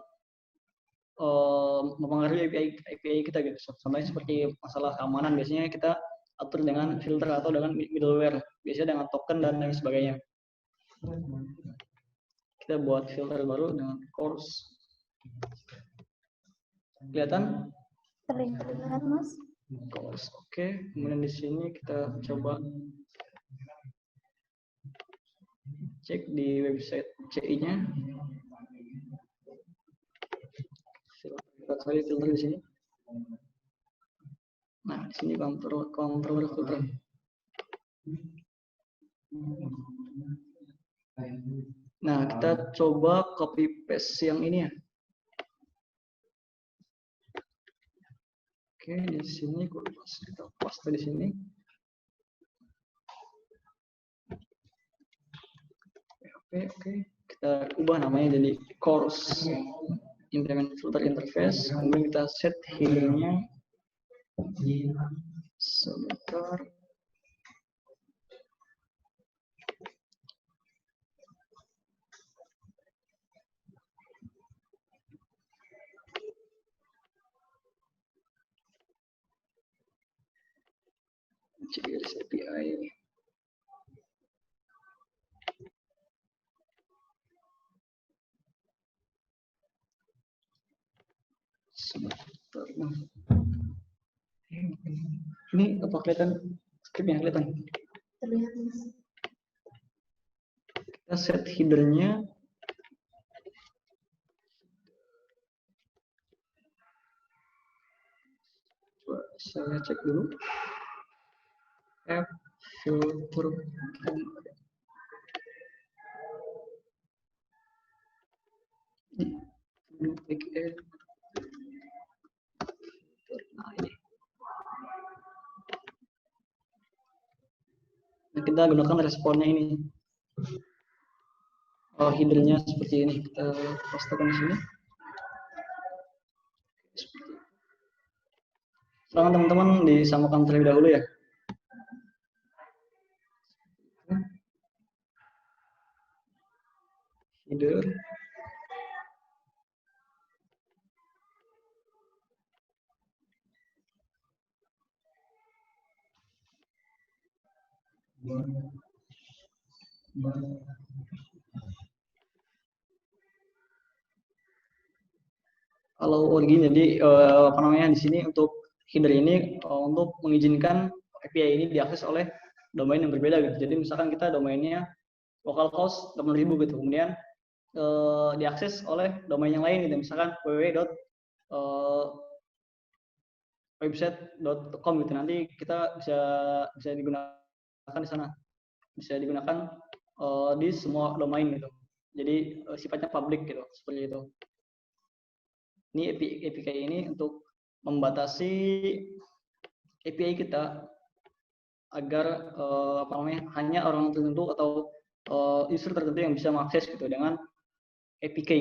mempengaruhi API kita gitu. Contohnya seperti masalah keamanan, biasanya kita atur dengan filter atau dengan middleware, biasanya dengan token dan lain sebagainya. Kita buat filter baru dengan course. Kelihatan? Terlihat Mas. Course, oke. Kemudian di sini kita coba cek di website CI-nya. Kita cari filter di sini. Nah, di sini controller filter. Nah, kita coba copy paste yang ini ya. Oke, di sini kita paste di sini. Oke. Kita ubah namanya jadi course implement filter interface. Kemudian kita set header-nya. Sebentar. Sebentar, maaf. Ini apa kelihatan skripnya kelihatan? Terlihat Mas. Kita set headernya. Coba saya cek dulu. F filter. Nah, ini. Nah, kita gunakan responnya ini. Headernya seperti ini. Kita pastekan di sini. Silakan teman-teman disamakan terlebih dahulu ya. Header. Kalau origin, jadi apa namanya di sini untuk header ini untuk mengizinkan API ini diakses oleh domain yang berbeda gitu. Jadi misalkan kita domainnya localhost 80.000 gitu, kemudian diakses oleh domain yang lain gitu, misalkan www.website.com gitu. Nanti kita bisa digunakan di sana, bisa digunakan di semua domain gitu. Jadi sifatnya public gitu, seperti itu. Ini API ini untuk membatasi API kita agar apa namanya hanya orang tertentu atau user tertentu yang bisa mengakses gitu dengan APK.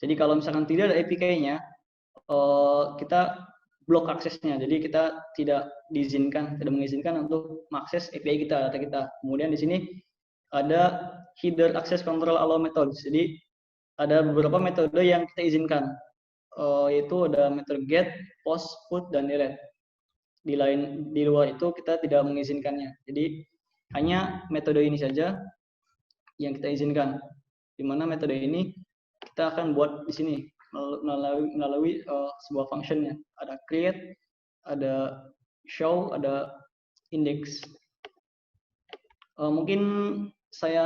Jadi kalau misalkan tidak ada APK-nya, kita blok aksesnya. Jadi kita tidak mengizinkan untuk mengakses API kita, data kita. Kemudian di sini ada header access control allow methods. Jadi ada beberapa metode yang kita izinkan. Yaitu ada metode get, post, put, dan delete. Di luar itu kita tidak mengizinkannya. Jadi hanya metode ini saja yang kita izinkan. Di mana metode ini kita akan buat di sini melalui sebuah functionnya. Ada create, ada show, ada index. Mungkin saya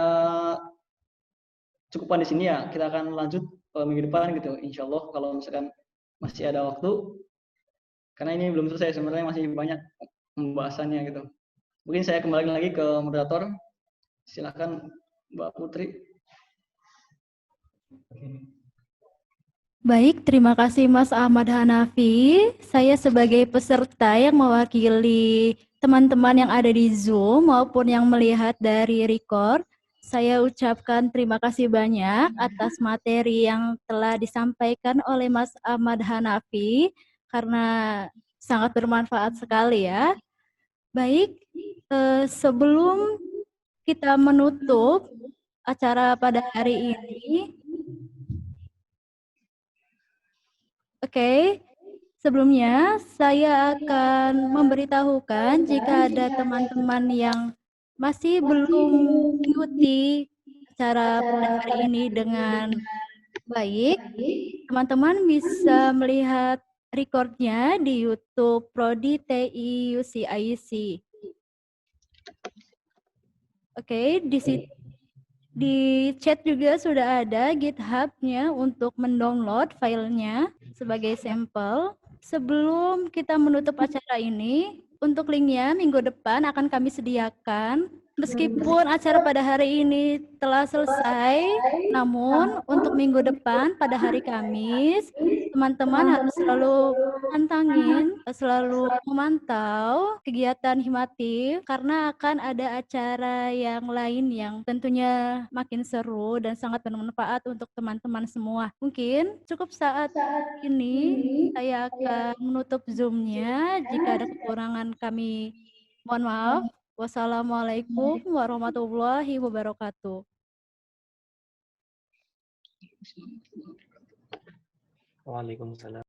cukupkan di sini ya. Kita akan lanjut minggu depan gitu, insya Allah kalau misalkan masih ada waktu, karena ini belum selesai sebenarnya, masih banyak pembahasannya gitu. Mungkin saya kembali lagi ke moderator, silakan Mbak Putri. Baik, terima kasih Mas Ahmad Hanafi. Saya sebagai peserta yang mewakili teman-teman yang ada di Zoom maupun yang melihat dari record, saya ucapkan terima kasih banyak atas materi yang telah disampaikan oleh Mas Ahmad Hanafi karena sangat bermanfaat sekali ya. Baik, sebelum kita menutup acara pada hari ini, sebelumnya saya akan memberitahukan jika ada teman-teman yang masih belum mengikuti acara pada hari ini dengan baik, teman-teman bisa melihat recordnya di YouTube Prodi TI UCIC. Di chat juga sudah ada GitHub-nya untuk mendownload filenya sebagai sampel. Sebelum kita menutup acara ini, untuk linknya minggu depan akan kami sediakan. Meskipun acara pada hari ini telah selesai, namun untuk minggu depan pada hari Kamis, teman-teman harus selalu memantau kegiatan Himatif karena akan ada acara yang lain yang tentunya makin seru dan sangat bermanfaat untuk teman-teman semua. Mungkin cukup saat ini saya akan menutup Zoom-nya. Jika ada kekurangan kami mohon maaf. Wassalamualaikum warahmatullahi wabarakatuh. Waalaikumsalam.